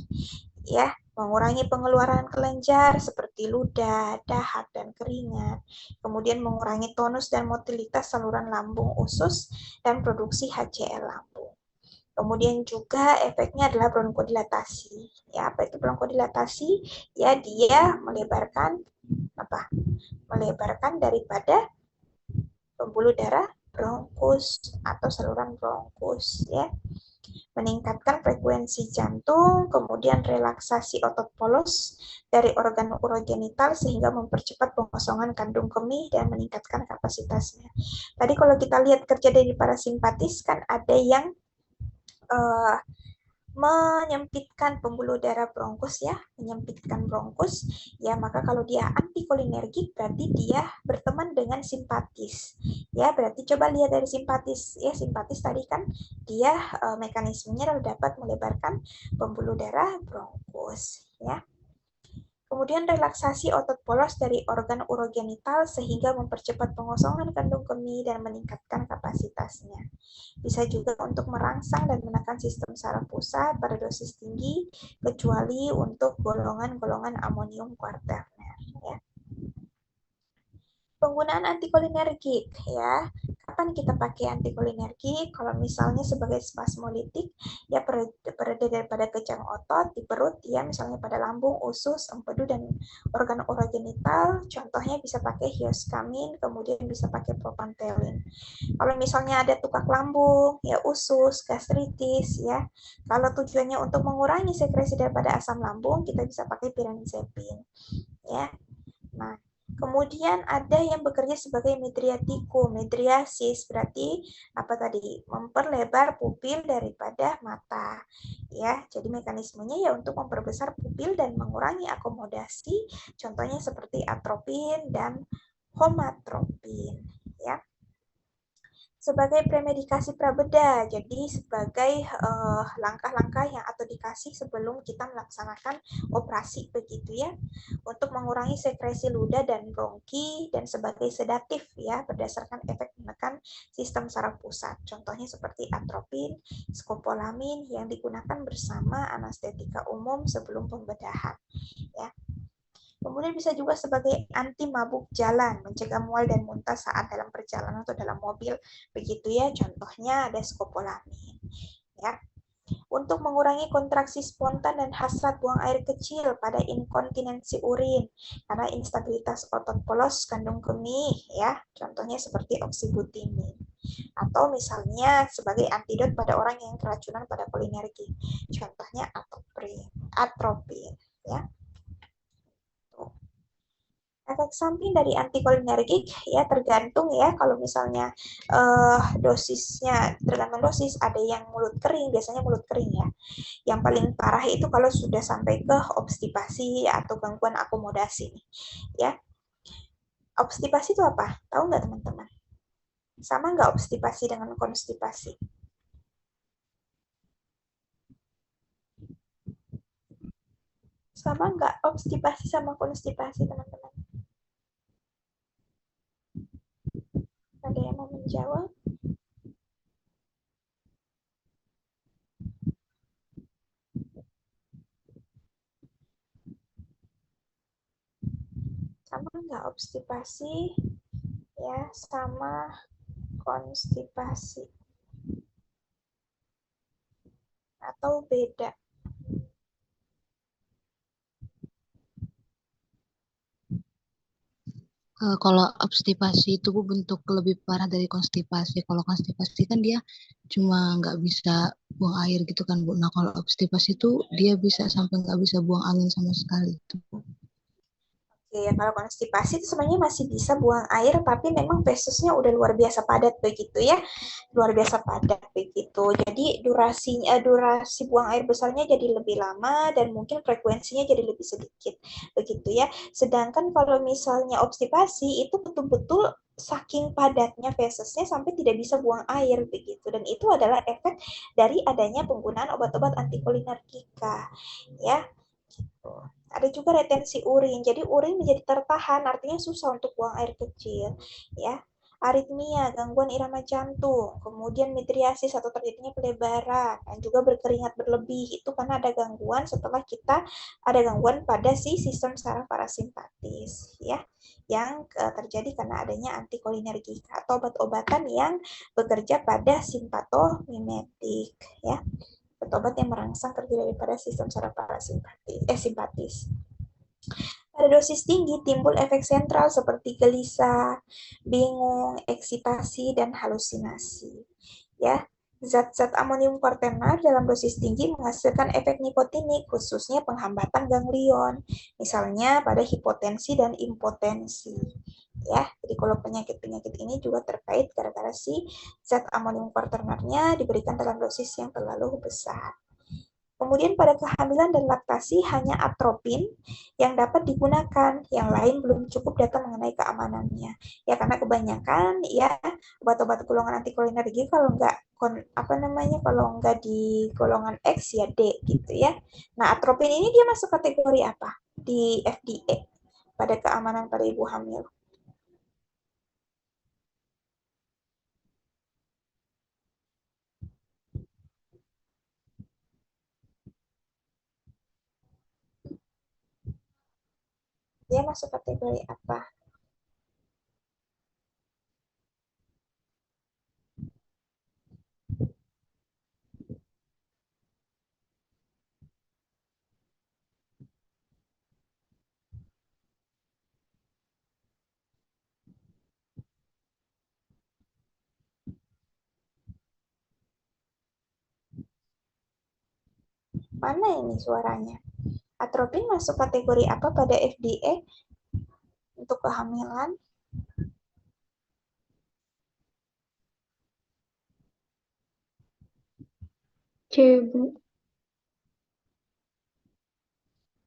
Speaker 1: ya, mengurangi pengeluaran kelenjar seperti ludah, dahak, dan keringat, kemudian mengurangi tonus dan motilitas saluran lambung usus dan produksi HCl lambung. Kemudian juga efeknya adalah bronkodilatasi. Ya, apa itu bronkodilatasi? Ya, dia melebarkan daripada pembuluh darah bronkus atau saluran bronkus ya. Meningkatkan frekuensi jantung, kemudian relaksasi otot polos dari organ urogenital sehingga mempercepat pengosongan kandung kemih dan meningkatkan kapasitasnya. Tadi kalau kita lihat kerja dari parasimpatis kan ada yang menyempitkan pembuluh darah bronkus ya, menyempitkan bronkus ya, maka kalau dia antikolinergik berarti dia berteman dengan simpatis ya. Berarti coba lihat dari simpatis ya, simpatis tadi kan dia mekanismenya dapat melebarkan pembuluh darah bronkus ya. Kemudian relaksasi otot polos dari organ urogenital sehingga mempercepat pengosongan kandung kemih dan meningkatkan kapasitasnya. Bisa juga untuk merangsang dan menekan sistem saraf pusat pada dosis tinggi, kecuali untuk golongan-golongan amonium kuaterner. Ya. Penggunaan antikolinergik ya. Kapan kapan kita pakai antikolinergik? Kalau misalnya sebagai spasmolitik, ya berada daripada kejang otot di perut, ya misalnya pada lambung, usus, empedu, dan organ urogenital. Contohnya bisa pakai hioscamin, kemudian bisa pakai propantelin. Kalau misalnya ada tukak lambung, ya usus, gastritis, ya. Kalau tujuannya untuk mengurangi sekresi daripada asam lambung, kita bisa pakai piranizepin, ya. Nah, kemudian ada yang bekerja sebagai midriatikum, midriasis berarti apa tadi? Memperlebar pupil daripada mata. Ya, jadi mekanismenya ya untuk memperbesar pupil dan mengurangi akomodasi, contohnya seperti atropin dan homatropin, ya. Sebagai premedikasi prabeda, jadi sebagai langkah-langkah yang atau dikasih sebelum kita melaksanakan operasi begitu ya, untuk mengurangi sekresi ludah dan bronki dan sebagai sedatif ya berdasarkan efek menekan sistem saraf pusat. Contohnya seperti atropin, skopolamin yang digunakan bersama anestetika umum sebelum pembedahan ya. Kemudian bisa juga sebagai anti mabuk jalan, mencegah mual dan muntah saat dalam perjalanan atau dalam mobil, begitu ya. Contohnya ada skopolamin. Ya. Untuk mengurangi kontraksi spontan dan hasrat buang air kecil pada inkontinensi urin karena instabilitas otot polos kandung kemih, ya. Contohnya seperti oksibutinin. Atau misalnya sebagai antidot pada orang yang keracunan pada kolinergi. Contohnya atropin, ya. Efek samping dari antikolinergik ya tergantung ya, kalau misalnya dosisnya tergantung dosis, ada yang mulut kering, biasanya mulut kering ya. Yang paling parah itu kalau sudah sampai ke obstipasi atau gangguan akomodasi ya. Obstipasi itu apa? Tahu nggak teman-teman? Sama nggak obstipasi dengan konstipasi? Sama nggak obstipasi sama konstipasi teman-teman? Ada yang mau menjawab? Sama nggak obstipasi ya sama konstipasi? Atau beda?
Speaker 4: Kalau obstipasi itu bentuk lebih parah dari konstipasi. Kalau konstipasi kan dia cuma nggak bisa buang air gitu kan, Bu. Nah, kalau obstipasi itu dia bisa sampai nggak bisa buang angin sama sekali.
Speaker 1: Oke, ya, kalau konstipasi itu sebenarnya masih bisa buang air, tapi memang festusnya udah luar biasa padat begitu ya, luar biasa padat begitu. Jadi durasi buang air besarnya jadi lebih lama dan mungkin frekuensinya jadi lebih sedikit begitu ya. Sedangkan kalau misalnya obstipasi itu betul-betul saking padatnya festusnya sampai tidak bisa buang air begitu, dan itu adalah efek dari adanya penggunaan obat-obat antikolinergika ya. Gitu. Ada juga retensi urin. Jadi urin menjadi tertahan, artinya susah untuk buang air kecil, ya. Aritmia, gangguan irama jantung, kemudian midriasis atau terjadinya pelebaran, dan juga berkeringat berlebih. Itu karena ada gangguan setelah kita ada gangguan pada si sistem saraf parasimpatis, ya, yang terjadi karena adanya antikolinergik atau obat-obatan yang bekerja pada simpatomimetik, ya, obat yang merangsang kerja daripada sistem saraf simpatis. Pada dosis tinggi timbul efek sentral seperti gelisah, bingung, eksitasi, dan halusinasi. Ya, zat-zat amonium quaternar dalam dosis tinggi menghasilkan efek nikotinik, khususnya penghambatan ganglion, misalnya pada hipotensi dan impotensi. Ya, jadi kalau penyakit-penyakit ini juga terkait gara-gara si zat amonium quaternarnya diberikan dalam dosis yang terlalu besar. Kemudian pada kehamilan dan laktasi hanya atropin yang dapat digunakan, yang lain belum cukup data mengenai keamanannya. Ya karena kebanyakan ya obat-obat golongan antikolinergi kalau kalau nggak di golongan X ya D gitu ya. Nah atropin ini dia masuk kategori apa di FDA pada keamanan pada ibu hamil? Dia masuk kategori apa? Mana ini suaranya? Atropin masuk kategori apa pada FDA untuk kehamilan?
Speaker 2: C, Bu.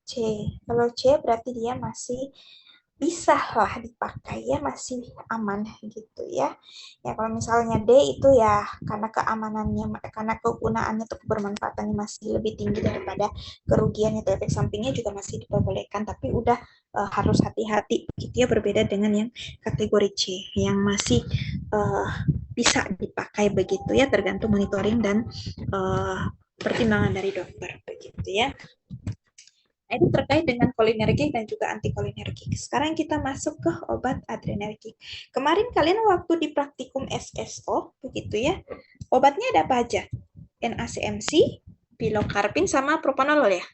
Speaker 1: C. Kalau C berarti dia masih bisa lah dipakai ya, masih aman gitu ya. Ya kalau misalnya D itu ya karena keamanannya, karena kegunaannya atau kebermanfaatannya masih lebih tinggi daripada kerugiannya atau efek sampingnya juga masih diperbolehkan, tapi udah harus hati-hati gitu ya, berbeda dengan yang kategori C yang masih uh, bisa dipakai begitu ya, tergantung monitoring dan pertimbangan dari dokter begitu ya. Nah, itu terkait dengan kolinergik dan juga antikolinergik. Sekarang kita masuk ke obat adrenergik. Kemarin kalian waktu di praktikum SSO, begitu ya, obatnya ada apa aja? NACMC, pilokarpin, sama propanolol ya?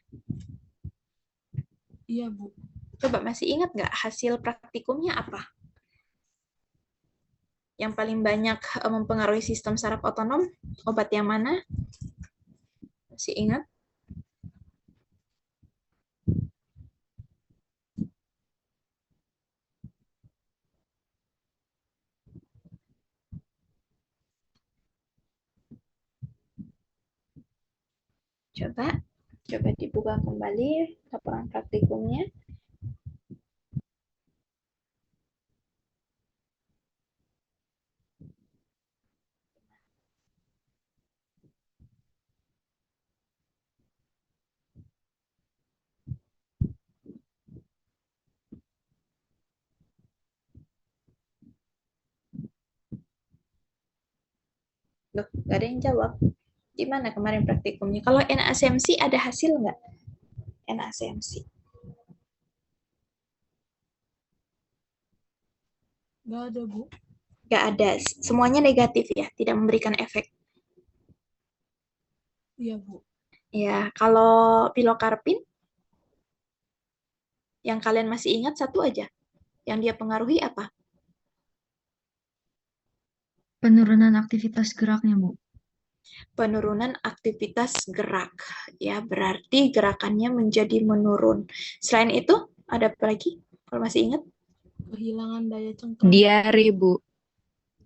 Speaker 5: Iya, Bu.
Speaker 1: Coba masih ingat nggak hasil praktikumnya apa? Yang paling banyak mempengaruhi sistem saraf otonom, obat yang mana? Masih ingat? Coba dibuka kembali laporan praktikumnya. Loh, nggak ada yang jawab. Gimana kemarin praktikumnya? Kalau NACMC ada hasil nggak? NACMC.
Speaker 5: Nggak ada, Bu.
Speaker 1: Nggak ada. Semuanya negatif ya, tidak memberikan efek.
Speaker 5: Iya, Bu.
Speaker 1: Ya, kalau pilokarpin, yang kalian masih ingat satu aja. Yang dia pengaruhi apa?
Speaker 6: Penurunan aktivitas geraknya, Bu.
Speaker 1: Penurunan aktivitas gerak. Ya, berarti gerakannya menjadi menurun. Selain itu, ada apa lagi? Kalau masih ingat?
Speaker 5: Kehilangan daya cengkram.
Speaker 6: Diare, Bu.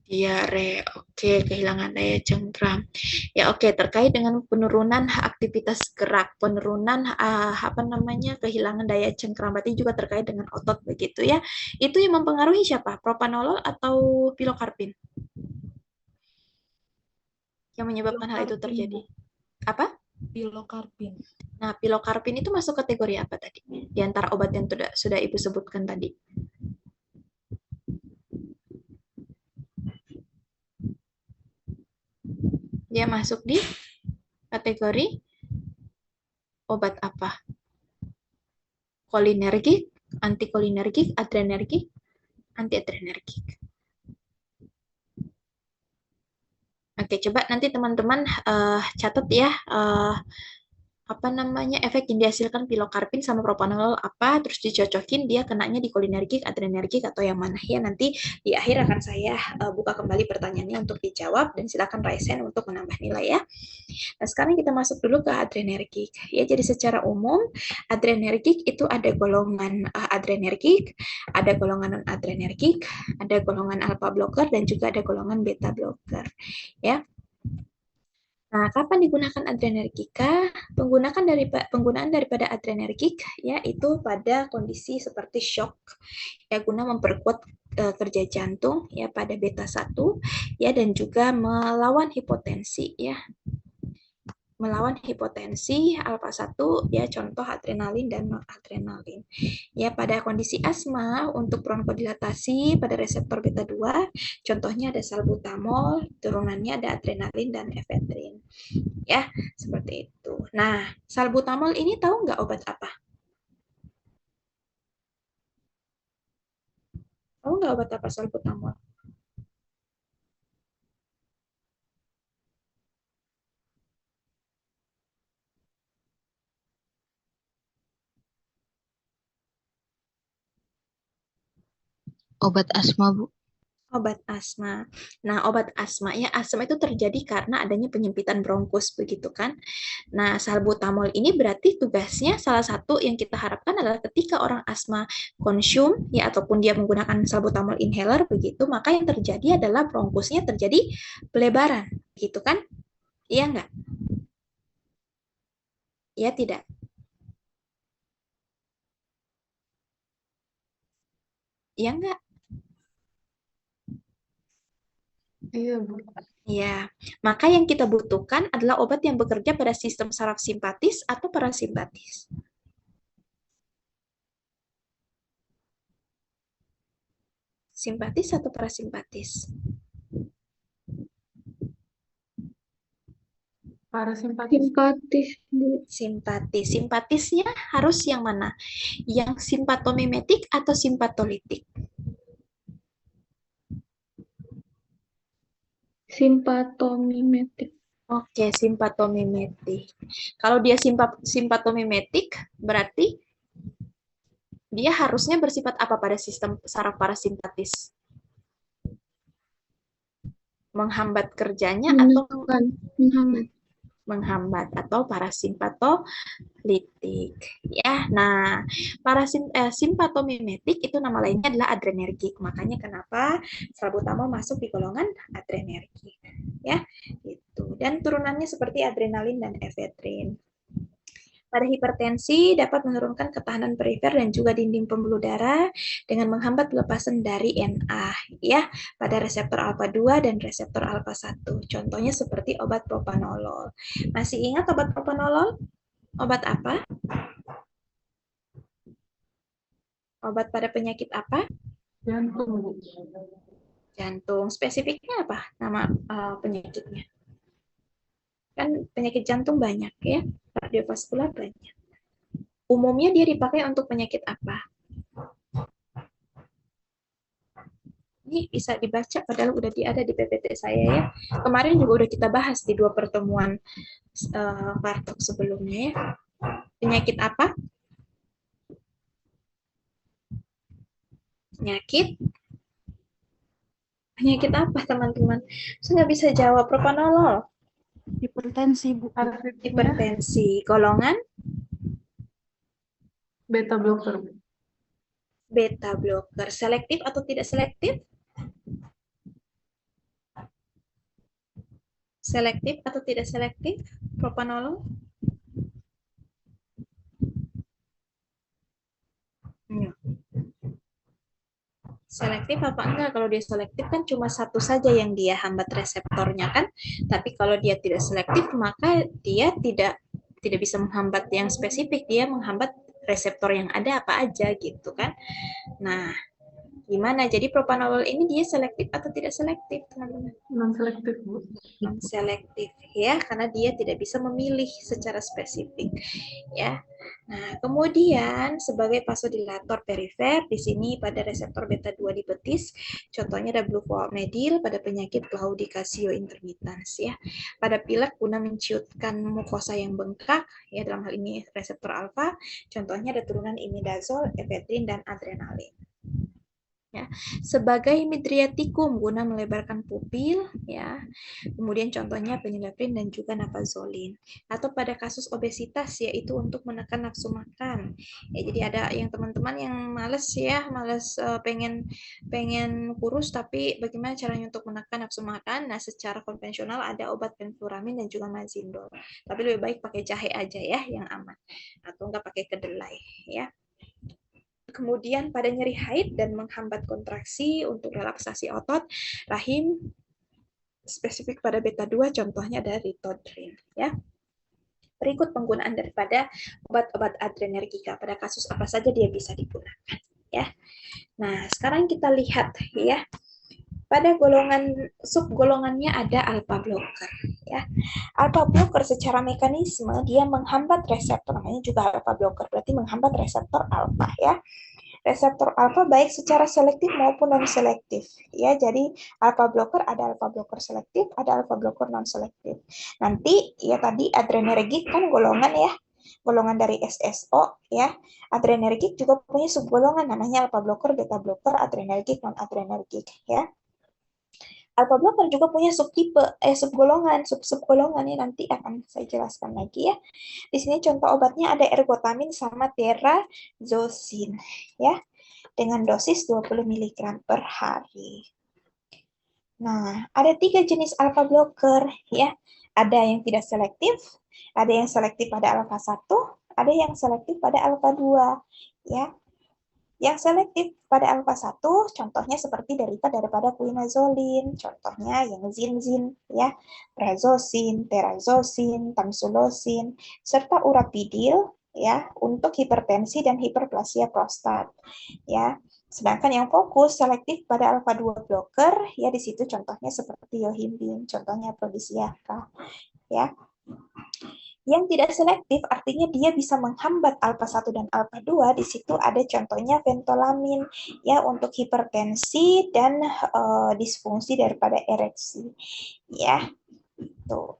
Speaker 1: Diare, oke, kehilangan daya cengkram. Ya, oke, terkait dengan penurunan aktivitas gerak, penurunan kehilangan daya cengkram, berarti juga terkait dengan otot begitu ya. Itu yang mempengaruhi siapa? Propanolol atau pilokarpin? Yang menyebabkan hal itu
Speaker 5: Pilokarpin,
Speaker 1: terjadi.
Speaker 5: Bu.
Speaker 1: Apa?
Speaker 5: Pilokarpin.
Speaker 1: Nah, pilokarpin itu masuk kategori apa tadi? Di antara obat yang sudah Ibu sebutkan tadi. Dia masuk di kategori obat apa? Kolinergik, antikolinergik, adrenergik, antiadrenergik. Oke, coba nanti teman-teman catat ya efek yang dihasilkan pilokarpin sama propanolol apa, terus dicocokin dia kenanya di kolinergik, adrenergik atau yang mana ya. Nanti di akhir akan saya buka kembali pertanyaannya untuk dijawab dan silakan raise hand untuk menambah nilai ya. Nah, sekarang kita masuk dulu ke adrenergik. Ya, jadi secara umum adrenergik itu ada golongan adrenergik, ada golongan non adrenergik, ada golongan alpha blocker dan juga ada golongan beta blocker. Ya. Nah, kapan digunakan adrenergika? Penggunaan daripada adrenergik yaitu pada kondisi seperti shock ya, guna memperkuat kerja jantung ya pada beta 1 ya, dan juga melawan hipotensi ya. Melawan hipotensi alfa 1 ya, contoh adrenalin dan noradrenalin. Ya, pada kondisi asma untuk bronkodilatasi pada reseptor beta 2, contohnya ada salbutamol, turunannya ada adrenalin dan efedrin. Ya, seperti itu. Nah, salbutamol ini tahu nggak obat apa? Tahu nggak obat apa salbutamol?
Speaker 4: Obat asma, Bu.
Speaker 1: Obat asma. Nah, obat asma ya, asma itu terjadi karena adanya penyempitan bronkus begitu kan. Nah, salbutamol ini berarti tugasnya salah satu yang kita harapkan adalah ketika orang asma konsum ya ataupun dia menggunakan salbutamol inhaler begitu, maka yang terjadi adalah bronkusnya terjadi pelebaran, gitu kan? Iya enggak? Iya tidak? Iya enggak?
Speaker 2: Iya, Bu.
Speaker 1: Ya, maka yang kita butuhkan adalah obat yang bekerja pada sistem saraf simpatis atau parasimpatis. Simpatis atau parasimpatis?
Speaker 2: Parasimpatis.
Speaker 7: Simpatis, Bu.
Speaker 1: Simpatis. Simpatisnya harus yang mana? Yang simpatomimetik atau simpatolitik?
Speaker 7: Simpatomimetik.
Speaker 1: Oke, simpatomimetik. Kalau dia simpatomimetik, berarti dia harusnya bersifat apa pada sistem saraf parasimpatis? Menghambat kerjanya atau
Speaker 7: Menghambat.
Speaker 1: menghambat atau parasimpatolitik ya. Nah, simpatomimetik itu nama lainnya adalah adrenergik. Makanya kenapa salbutamol masuk di golongan adrenergik ya. Itu. Dan turunannya seperti adrenalin dan efedrin. Pada hipertensi dapat menurunkan ketahanan perifer dan juga dinding pembuluh darah dengan menghambat pelepasan dari Na ya pada reseptor alfa 2 dan reseptor alfa 1. Contohnya seperti obat propanolol. Masih ingat obat propanolol? Obat apa? Obat pada penyakit apa?
Speaker 2: Jantung.
Speaker 1: Jantung. Spesifiknya apa nama penyakitnya? Kan penyakit jantung banyak ya, kardiovaskular banyak. Umumnya dia dipakai untuk penyakit apa? Ini bisa dibaca padahal udah ada di PPT saya ya. Kemarin juga udah kita bahas di 2 pertemuan Partok sebelumnya ya. Penyakit apa? Penyakit apa teman-teman? Saya nggak bisa jawab. Propanolol.
Speaker 3: Hipertensi, Bu.
Speaker 1: Hipertensi. Golongan?
Speaker 2: Beta blocker.
Speaker 1: Beta blocker. Selektif atau tidak selektif? Selektif atau tidak selektif? Propanolol? Selektif apa enggak? Kalau dia selektif kan cuma satu saja yang dia hambat reseptornya kan. Tapi kalau dia tidak selektif maka dia tidak bisa menghambat yang spesifik, dia menghambat reseptor yang ada apa aja gitu kan. Nah, gimana? Jadi propanolol ini dia selektif atau tidak selektif, teman-teman?
Speaker 2: Non-selektif, Bu.
Speaker 1: Non-selektif ya, karena dia tidak bisa memilih secara spesifik ya. Nah, kemudian sebagai vasodilator perifer di sini pada reseptor beta 2 di betis, contohnya ada bluformedil pada penyakit claudicatio intermittens ya. Pada pilek guna menciutkan mukosa yang bengkak ya, dalam hal ini reseptor alfa, contohnya ada turunan imidazol, efedrin dan adrenalin. Ya, sebagai midriatikum guna melebarkan pupil ya. Kemudian contohnya penyelefrin dan juga napazolin. Atau pada kasus obesitas yaitu untuk menekan nafsu makan. Ya, jadi ada yang teman-teman yang males ya, pengen kurus tapi bagaimana caranya untuk menekan nafsu makan? Nah, secara konvensional ada obat fenfluramin dan juga mazindol. Tapi lebih baik pakai jahe aja ya yang aman. Atau enggak pakai kedelai ya. Kemudian pada nyeri haid dan menghambat kontraksi untuk relaksasi otot rahim, spesifik pada beta 2 contohnya ada ritodrin ya. Berikut penggunaan daripada obat-obat adrenergika, pada kasus apa saja dia bisa digunakan ya. Nah, sekarang kita lihat ya. Pada subgolongannya ada alpha blocker ya. Alpha blocker secara mekanisme dia menghambat reseptor, namanya juga alpha blocker, berarti menghambat reseptor alpha ya. Reseptor alpha baik secara selektif maupun non selektif ya. Jadi alpha blocker ada alpha blocker selektif, ada alpha blocker non selektif. Nanti ya tadi adrenergik kan golongan ya, golongan dari SSO ya. Adrenergik juga punya subgolongan namanya alpha blocker, beta blocker, adrenergik, non adrenergik ya. Alpha blocker juga punya subtipe, subgolongan, subgolongan ya, nanti akan saya jelaskan lagi ya. Di sini contoh obatnya ada ergotamin sama terazosin ya, dengan dosis 20 mg per hari. Nah, ada 3 jenis alpha blocker ya. Ada yang tidak selektif, ada yang selektif pada alpha 1, ada yang selektif pada alpha 2 ya. Yang selektif pada alpha 1 contohnya seperti daripada quinazolin, contohnya yang zinzin ya, prazosin, terazosin, tamsulosin, serta urapidil ya untuk hipertensi dan hiperplasia prostat ya. Sedangkan yang fokus selektif pada alpha 2 blocker ya, di situ contohnya seperti yohimbin, contohnya prodisiaka ya. Yang tidak selektif artinya dia bisa menghambat alpha 1 dan alpha 2. Di situ ada contohnya ventolamin ya untuk hipertensi dan disfungsi daripada ereksi. Ya. Tuh.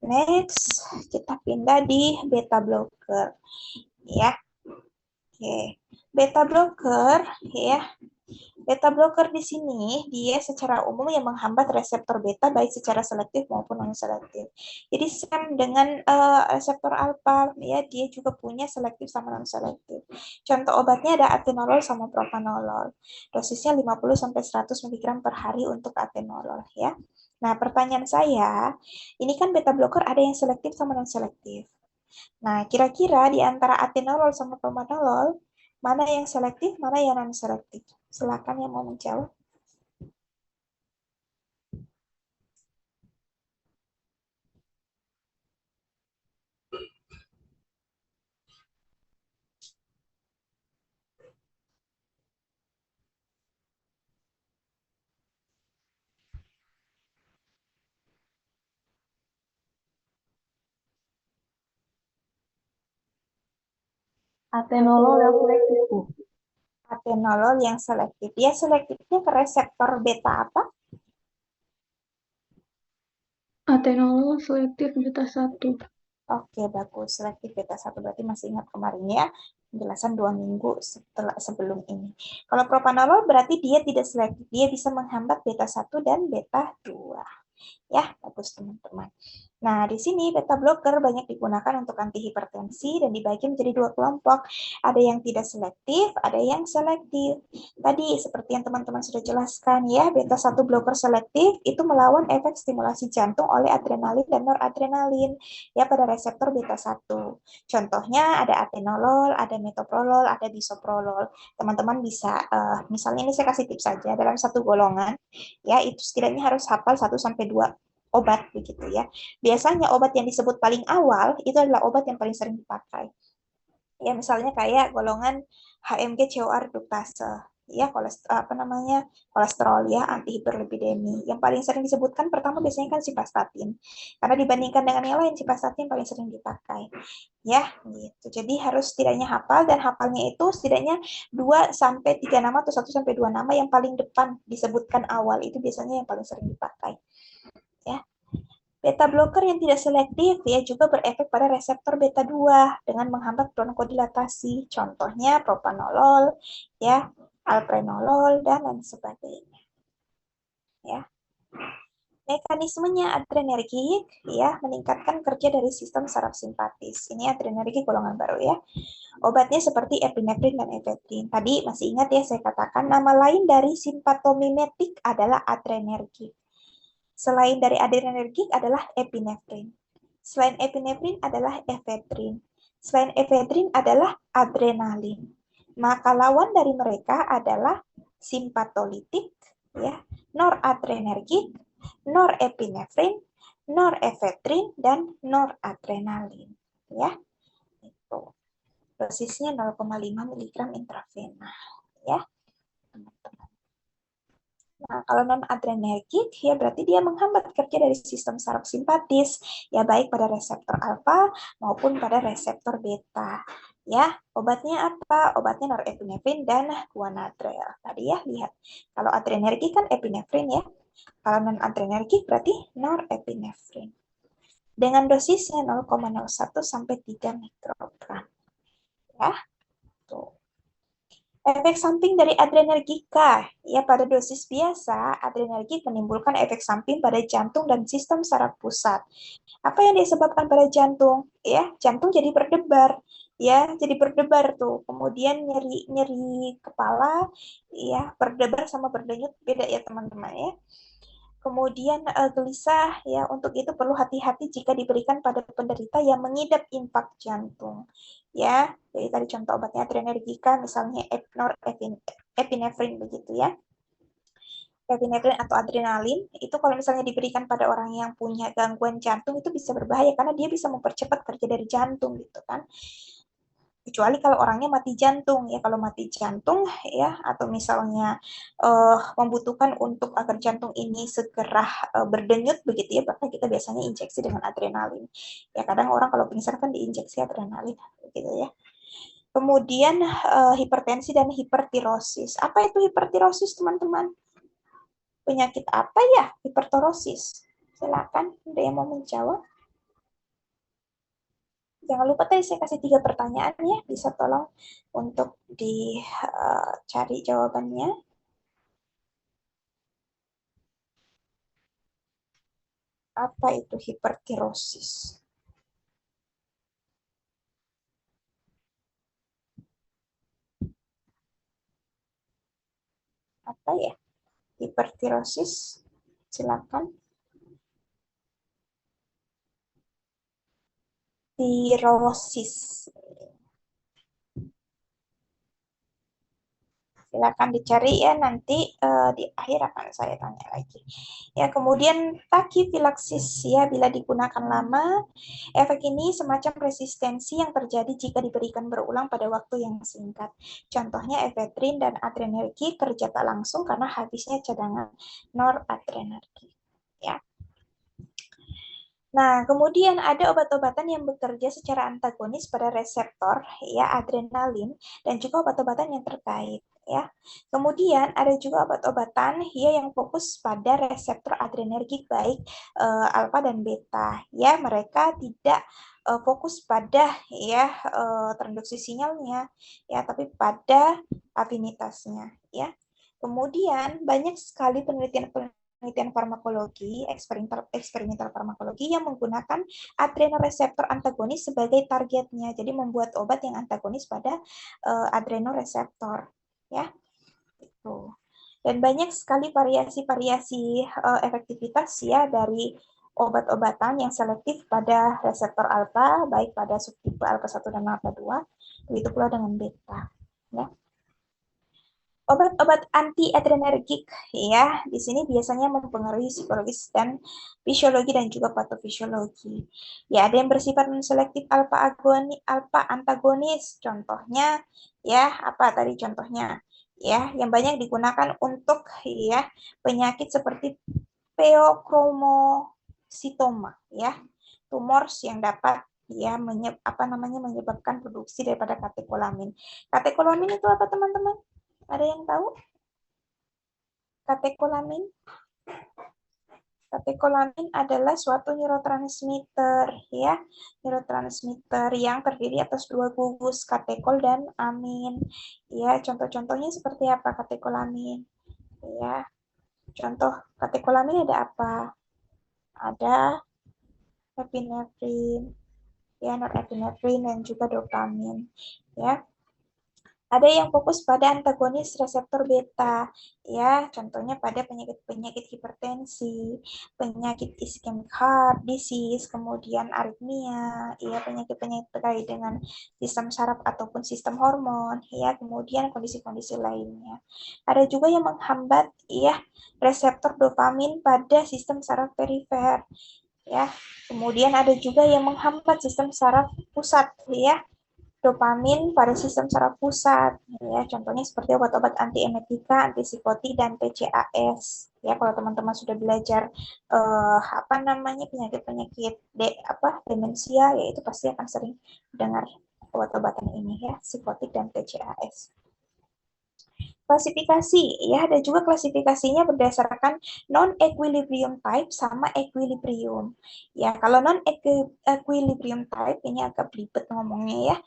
Speaker 1: Next, kita pindah di beta blocker. Ya. Oke. Beta blocker ya. Beta blocker di sini dia secara umum yang menghambat reseptor beta baik secara selektif maupun non selektif. Jadi sama dengan reseptor alfa ya, dia juga punya selektif sama non selektif. Contoh obatnya ada atenolol sama propanolol. Dosisnya 50 sampai 100 mg per hari untuk atenolol ya. Nah, pertanyaan saya, ini kan beta blocker ada yang selektif sama non selektif. Nah, kira-kira di antara atenolol sama propanolol mana yang selektif, mana yang non selektif? Silakan yang mau menjawab.
Speaker 6: Atenolol yang selektif, Bu.
Speaker 1: Atenolol yang selektif. Dia selektifnya ke reseptor beta apa?
Speaker 2: Atenolol selektif beta 1.
Speaker 1: Oke, bagus. Selektif beta 1 berarti masih ingat kemarin ya. Penjelasan 2 minggu sebelum ini. Kalau propanolol berarti dia tidak selektif. Dia bisa menghambat beta 1 dan beta 2. Ya, bagus teman-teman. Nah, di sini beta blocker banyak digunakan untuk antihipertensi dan dibagi menjadi 2 kelompok. Ada yang tidak selektif, ada yang selektif. Tadi seperti yang teman-teman sudah jelaskan ya, beta 1 blocker selektif itu melawan efek stimulasi jantung oleh adrenalin dan noradrenalin ya pada reseptor beta 1. Contohnya ada atenolol, ada metoprolol, ada bisoprolol. Teman-teman bisa misalnya ini saya kasih tips saja dalam satu golongan ya, itu setidaknya harus hafal 1 sampai 2 obat begitu ya. Biasanya obat yang disebut paling awal itu adalah obat yang paling sering dipakai. Ya misalnya kayak golongan HMG COR reduktase ya, kolesterol ya, antihiperlipidemi. Yang paling sering disebutkan pertama biasanya kan simvastatin. Karena dibandingkan dengan yang lain simvastatin paling sering dipakai. Ya, gitu. Jadi harus setidaknya hafal, dan hafalnya itu setidaknya 2 sampai 3 nama atau 1 sampai 2 nama yang paling depan disebutkan awal itu biasanya yang paling sering dipakai. Ya. Beta blocker yang tidak selektif ya juga berefek pada reseptor beta 2 dengan menghambat bronkodilatasi. Contohnya propanolol, ya, alprenolol dan lain sebagainya. Ya. Mekanismenya adrenergik ya, meningkatkan kerja dari sistem saraf simpatis. Ini adrenergik golongan baru ya. Obatnya seperti epinefrin dan efedrin. Tadi masih ingat ya saya katakan nama lain dari simpatomimetik adalah adrenergik. Selain dari adrenergik adalah epinefrin. Selain epinefrin adalah efedrin. Selain efedrin adalah adrenalin. Maka lawan dari mereka adalah simpatolitik, ya, noradrenergik, norepinefrin, norefedrin, dan noradrenalin. Ya, itu. Dosisnya 0,5 mg intravena. Ya, teman-teman. Nah, kalau non-adrenergik, ya berarti dia menghambat kerja dari sistem saraf simpatis, ya baik pada reseptor alfa maupun pada reseptor beta. Ya, obatnya apa? Obatnya norepinefrin dan guanadrel. Tadi ya, lihat. Kalau adrenergik kan epinefrin ya. Kalau non-adrenergik berarti norepinefrin. Dengan dosisnya 0,01 sampai 3 mikrogram. Ya, tuh. Efek samping dari adrenergika, ya pada dosis biasa, adrenergik menimbulkan efek samping pada jantung dan sistem saraf pusat. Apa yang disebabkan pada jantung? Ya, jantung jadi berdebar, ya, jadi berdebar tuh. Kemudian nyeri kepala, ya, berdebar sama berdenyut beda ya teman-teman ya. Kemudian gelisah, ya, untuk itu perlu hati-hati jika diberikan pada penderita yang mengidap impak jantung. Ya, jadi tadi contoh obatnya adrenergika, misalnya epinefrin begitu ya. Epinefrin atau adrenalin, itu kalau misalnya diberikan pada orang yang punya gangguan jantung, itu bisa berbahaya karena dia bisa mempercepat kerja dari jantung gitu kan. Kecuali kalau orangnya mati jantung ya, kalau mati jantung ya, atau misalnya membutuhkan untuk agar jantung ini segera berdenyut begitu ya, bahkan kita biasanya injeksi dengan adrenalin ya. Kadang orang kalau pingsan kan diinjeksi adrenalin gitu ya. Kemudian hipertensi dan hipertirosis. Apa itu hipertirosis teman-teman? Penyakit apa ya hipertirosis? Silakan, ada yang mau menjawab? Jangan lupa tadi saya kasih 3 pertanyaan ya, bisa tolong untuk dicari jawabannya. Apa itu hipertirosis? Apa ya? Hipertirosis, silakan. Tirosis. Silakan dicari ya, nanti di akhir akan saya tanya lagi. Ya, kemudian takifilaksis ya, bila digunakan lama, efek ini semacam resistensi yang terjadi jika diberikan berulang pada waktu yang singkat. Contohnya efedrin dan adrenergi kerja tak langsung karena habisnya cadangan noradrenergi. Ya. Nah, kemudian ada obat-obatan yang bekerja secara antagonis pada reseptor ya adrenalin dan juga obat-obatan yang terkait ya. Kemudian ada juga obat-obatan ya yang fokus pada reseptor adrenergik baik alfa dan beta ya. Mereka tidak fokus pada ya transduksi sinyalnya ya, tapi pada afinitasnya ya. Kemudian banyak sekali penelitian farmakologi, eksperimental farmakologi yang menggunakan adrenoreseptor antagonis sebagai targetnya. Jadi membuat obat yang antagonis pada adrenoreseptor, ya. Itu. Dan banyak sekali variasi-variasi efektivitas ya dari obat-obatan yang selektif pada reseptor alfa, baik pada subtipe alfa 1 dan alfa 2, begitu pula dengan beta, ya. Obat-obat antiadrenergik ya, di sini biasanya mempengaruhi psikologis dan fisiologi dan juga patofisiologi. Ya, ada yang bersifat selektif alfa antagonis. Contohnya ya, apa tadi contohnya? Ya, yang banyak digunakan untuk ya penyakit seperti pheochromocytoma ya, tumor yang dapat ya menyebabkan produksi daripada katekolamin. Katekolamin itu apa teman-teman? Ada yang tahu? Katekolamin? Katekolamin adalah suatu neurotransmitter ya, neurotransmitter yang terdiri atas 2 gugus, katekol dan amin. Ya, contoh-contohnya seperti apa katekolamin? Ya, contoh katekolamin ada apa? Ada epinefrin, ya, norepinefrin dan juga dopamin. Ya. Ada yang fokus pada antagonis reseptor beta, ya, contohnya pada penyakit-penyakit hipertensi, penyakit ischemic heart disease, kemudian aritmia, ya, penyakit-penyakit terkait dengan sistem saraf ataupun sistem hormon, ya, kemudian kondisi-kondisi lainnya. Ada juga yang menghambat, ya, reseptor dopamin pada sistem saraf perifer, ya. Kemudian ada juga yang menghambat sistem saraf pusat, ya, dopamin pada sistem saraf pusat ya, contohnya seperti obat-obat antiemetika, antipsikotik dan TCAS ya. Kalau teman-teman sudah belajar penyakit-penyakit demensia ya, itu pasti akan sering dengar obat-obatan ini ya, psikotik dan TCAS. Klasifikasi ya, ada juga klasifikasinya berdasarkan non-equilibrium type sama equilibrium ya. Kalau non-equilibrium type ini agak belibet ngomongnya ya.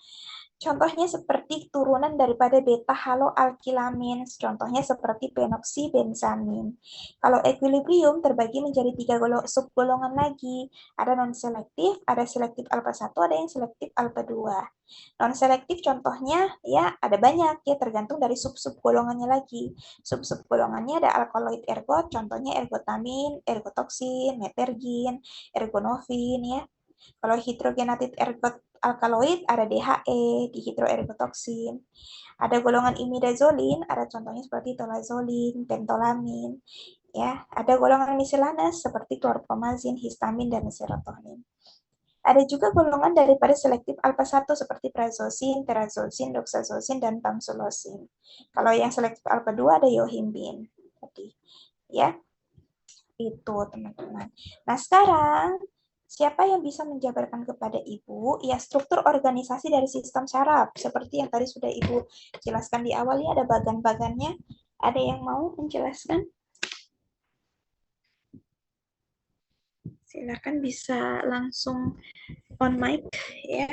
Speaker 1: Contohnya seperti turunan daripada beta-haloalkilamin, contohnya seperti penoksibenzamin. Kalau equilibrium terbagi menjadi 3 subgolongan lagi. Ada non-selektif, ada selektif alpha 1, ada yang selektif alpha 2. Non-selektif contohnya ya ada banyak ya, tergantung dari sub-sub golongannya lagi. Sub-sub golongannya ada alkaloid ergot, contohnya ergotamin, ergotoksin, metergin, ergonovin ya. Kalau hidrogenated ergot alkaloid ada DHE, dihidroergotoksin. Ada golongan imidazolin, ada contohnya seperti tolazolin, pentolamin. Ya, ada golongan miscellaneous seperti chlorpromazin, histamin, dan serotonin. Ada juga golongan daripada selektif alpha 1 seperti prazosin, terazosin, doxazosin, dan tamsulosin. Kalau yang selektif alpha 2 ada yohimbin. Jadi, ya, itu teman-teman. Nah, sekarang siapa yang bisa menjabarkan kepada Ibu ya struktur organisasi dari sistem saraf seperti yang tadi sudah Ibu jelaskan di awal ya, ada bagan-bagannya. Ada yang mau menjelaskan? Silakan bisa langsung on mic ya.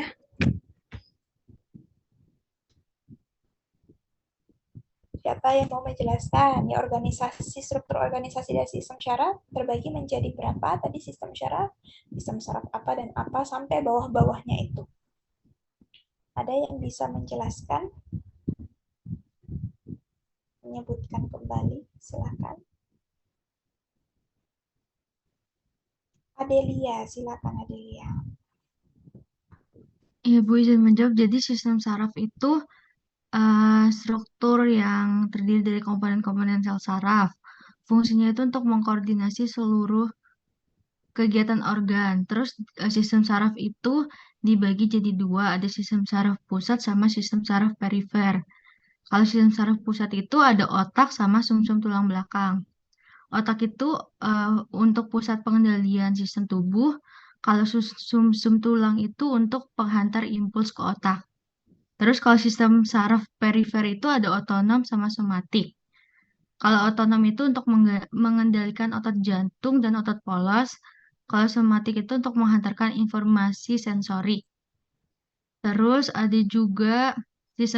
Speaker 1: Siapa yang mau menjelaskan? Ya, struktur organisasi dari sistem syaraf terbagi menjadi berapa? Tadi sistem syaraf apa dan apa sampai bawah-bawahnya itu. Ada yang bisa menjelaskan? Menyebutkan kembali, silakan. Adelia, silakan Adelia.
Speaker 8: Iya, Bu, izin menjawab. Jadi sistem saraf itu struktur yang terdiri dari komponen-komponen sel saraf. Fungsinya itu untuk mengkoordinasi seluruh kegiatan organ. Terus sistem saraf itu dibagi jadi dua, ada sistem saraf pusat sama sistem saraf perifer. Kalau sistem saraf pusat itu ada otak sama sumsum tulang belakang. Otak itu untuk pusat pengendalian sistem tubuh, kalau sumsum tulang itu untuk penghantar impuls ke otak. Terus kalau sistem saraf perifer itu ada otonom sama somatik. Kalau otonom itu untuk mengendalikan otot jantung dan otot polos. Kalau somatik itu untuk menghantarkan informasi sensori. Terus ada juga di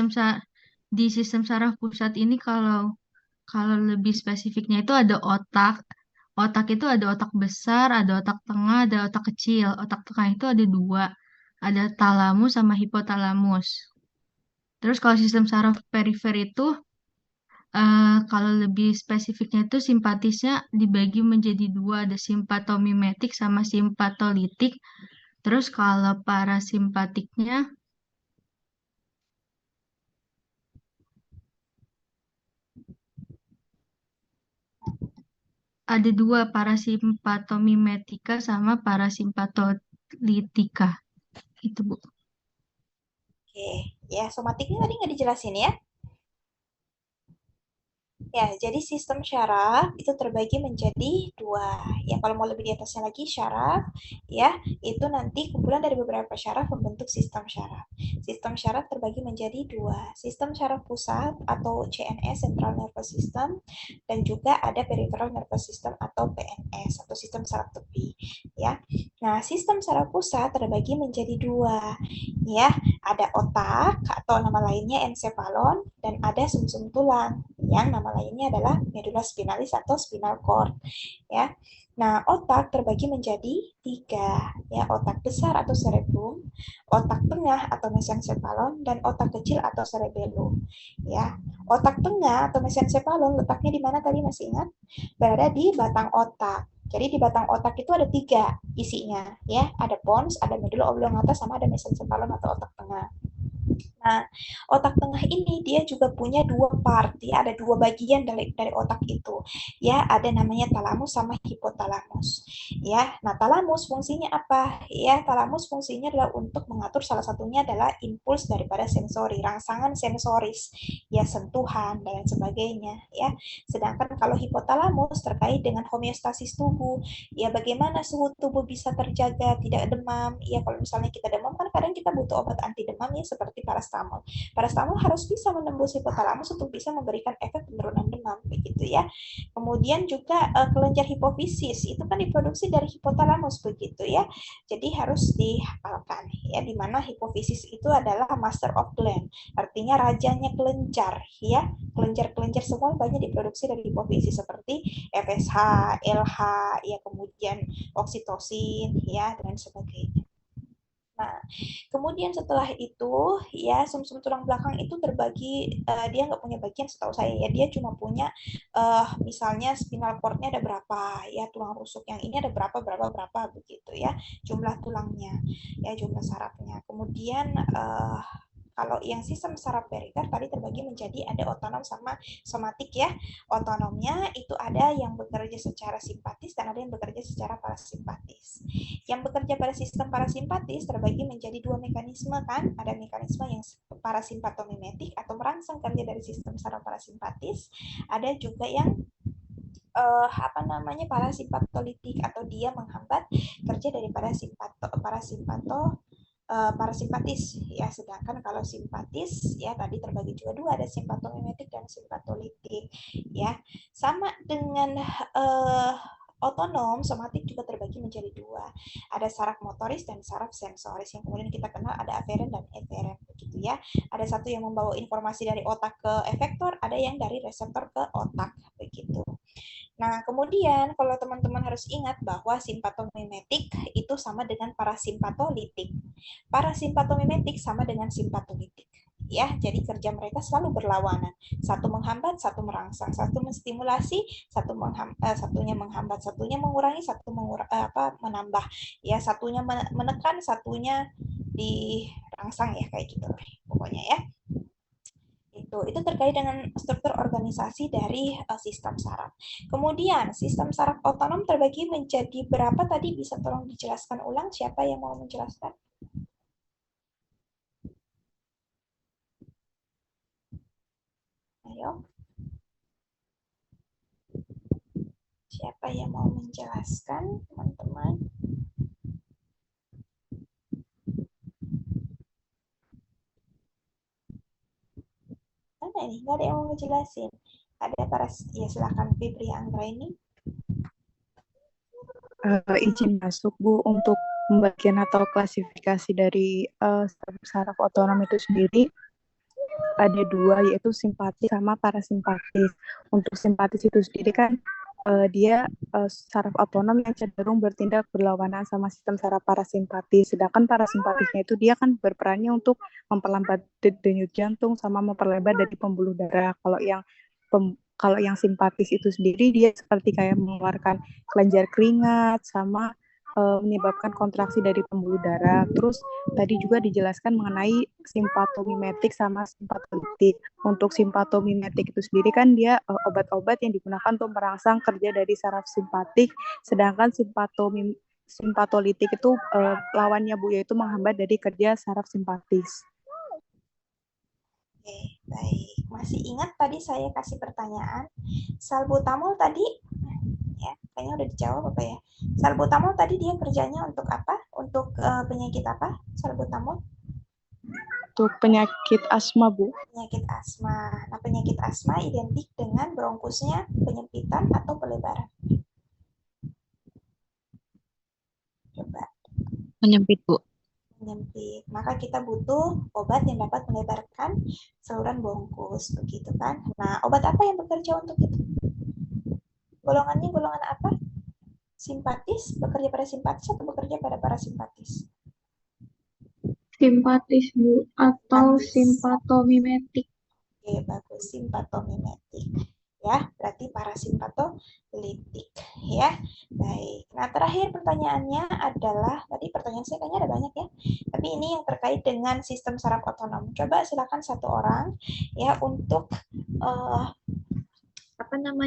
Speaker 8: sistem saraf pusat ini kalau lebih spesifiknya itu ada otak. Otak itu ada otak besar, ada otak tengah, ada otak kecil. Otak tengah itu ada dua. Ada talamus sama hipotalamus. Terus kalau sistem saraf perifer itu kalau lebih spesifiknya itu simpatisnya dibagi menjadi dua, ada simpatomimetik sama simpatolitik. Terus kalau parasimpatiknya ada dua, parasimpatomimetika sama parasimpatolitika. Itu, Bu.
Speaker 1: Oke, ya somatiknya tadi nggak dijelasin ya. Ya, jadi sistem syaraf itu terbagi menjadi dua. Ya, kalau mau lebih di atasnya lagi syaraf, ya, itu nanti kumpulan dari beberapa syaraf membentuk sistem syaraf. Sistem syaraf terbagi menjadi dua. Sistem syaraf pusat atau CNS, Central Nervous System, dan juga ada Peripheral Nervous System atau PNS atau sistem saraf tepi. Ya, nah sistem saraf pusat terbagi menjadi dua. Ya, ada otak atau nama lainnya ensephalon dan ada sumsum tulang yang nama lainnya adalah medula spinalis atau spinal cord ya. Nah, otak terbagi menjadi tiga ya, otak besar atau cerebrum, otak tengah atau mesencephalon, dan otak kecil atau cerebellum ya. Otak tengah atau mesencephalon letaknya di mana tadi masih ingat? Berada di batang otak. Jadi di batang otak itu ada tiga isinya ya, ada pons, ada medula oblongata, sama ada mesencephalon atau otak tengah. Nah, otak tengah ini dia juga punya dua part, ya, ada dua bagian dari otak itu. Ya, ada namanya talamus sama hipotalamus. Ya, nah talamus fungsinya apa? Ya, talamus fungsinya adalah untuk mengatur, salah satunya adalah impuls daripada sensori, rangsangan sensoris, ya sentuhan dan sebagainya, ya. Sedangkan kalau hipotalamus terkait dengan homeostasis tubuh, ya bagaimana suhu tubuh bisa terjaga, tidak demam. Ya, kalau misalnya kita demam kan kadang kita butuh obat anti demam ya seperti paracetamol parastamol. Parastamol harus bisa menembus hipotalamus untuk bisa memberikan efek penurunan demam, begitu ya. Kemudian juga kelenjar hipofisis itu kan diproduksi dari hipotalamus, begitu ya. Jadi harus dihafalkan ya, di mana hipofisis itu adalah master of gland, artinya rajanya kelenjar ya. Kelenjar-kelenjar semua banyak diproduksi dari hipofisis seperti FSH, LH, ya kemudian oksitosin ya dan sebagainya. Nah, kemudian setelah itu ya sumsum tulang belakang itu terbagi, dia nggak punya bagian setahu saya ya, dia cuma punya misalnya spinal cordnya ada berapa ya, tulang rusuk yang ini ada berapa begitu ya, jumlah tulangnya ya, jumlah sarafnya. Kemudian kalau yang sistem saraf perifer tadi terbagi menjadi ada otonom sama somatik ya. Otonomnya itu ada yang bekerja secara simpatis dan ada yang bekerja secara parasimpatis. Yang bekerja pada sistem parasimpatis terbagi menjadi dua mekanisme kan. Ada mekanisme yang parasimpatomimetik atau merangsang kerja dari sistem saraf parasimpatis. Ada juga yang parasimpatolitik atau dia menghambat kerja dari parasimpatis ya. Sedangkan kalau simpatis ya tadi terbagi juga dua, ada simpatomimetik dan simpatolitik ya. Sama dengan otonom, somatik juga terbagi menjadi dua. Ada saraf motoris dan saraf sensoris yang kemudian kita kenal ada aferen dan eferen begitu ya. Ada satu yang membawa informasi dari otak ke efektor, ada yang dari reseptor ke otak begitu. Nah, kemudian kalau teman-teman harus ingat bahwa simpatomimetik itu sama dengan parasimpatolitik. Parasimpatomimetik sama dengan simpatolitik. Ya, jadi kerja mereka selalu berlawanan. Satu menghambat, satu merangsang. Satu menstimulasi, satunya menghambat, satunya mengurangi, menambah. Ya, satunya menekan, satunya dirangsang ya, kayak gitu. Pokoknya ya. Itu terkait dengan struktur organisasi dari sistem saraf. Kemudian sistem saraf otonom terbagi menjadi berapa tadi, bisa tolong dijelaskan ulang, siapa yang mau menjelaskan? Ayo. Siapa yang mau menjelaskan, teman-teman? Mana ini? Nggak ada yang mau ngejelasin. Ada ya silakan Fibri Anggra ini.
Speaker 7: Izin masuk Bu, untuk pembagian atau klasifikasi dari saraf otonom itu sendiri ada dua, yaitu simpatis sama parasimpatis. Untuk simpatis itu sendiri kan dia saraf otonom yang cenderung bertindak berlawanan sama sistem saraf parasimpatis. Sedangkan parasimpatisnya itu dia kan berperannya untuk memperlambat denyut jantung sama memperlebar dari pembuluh darah. Kalau yang simpatis itu sendiri dia seperti kayak mengeluarkan kelenjar keringat sama menyebabkan kontraksi dari pembuluh darah. Terus tadi juga dijelaskan mengenai simpatomimetik sama simpatolitik. Untuk simpatomimetik itu sendiri kan dia obat-obat yang digunakan untuk merangsang kerja dari saraf simpatik, sedangkan simpatolitik itu lawannya Bu, yaitu menghambat dari kerja saraf simpatis.
Speaker 1: Oke, baik. Masih ingat tadi saya kasih pertanyaan? Salbutamol tadi ya, kayaknya udah dijawab apa ya? Salbutamol tadi dia kerjanya untuk apa? Untuk penyakit apa? Salbutamol?
Speaker 7: Untuk penyakit asma Bu.
Speaker 1: Penyakit asma. Nah, penyakit asma identik dengan bronkusnya penyempitan atau pelebaran? Coba.
Speaker 4: Menyempit, Bu.
Speaker 1: Menyempit. Maka kita butuh obat yang dapat melebarkan saluran bronkus, begitu kan? Nah, obat apa yang bekerja untuk itu? Golongannya golongan apa? Simpatis, bekerja pada simpatis atau bekerja pada parasimpatis?
Speaker 2: Simpatis Bu, atau simpatomimetik.
Speaker 1: Oke, bagus, simpatomimetik. Ya, berarti parasimpatolitik ya. Baik. Nah, terakhir pertanyaannya adalah, tadi pertanyaan saya kayaknya ada banyak ya. Tapi ini yang terkait dengan sistem saraf otonom. Coba silakan satu orang ya untuk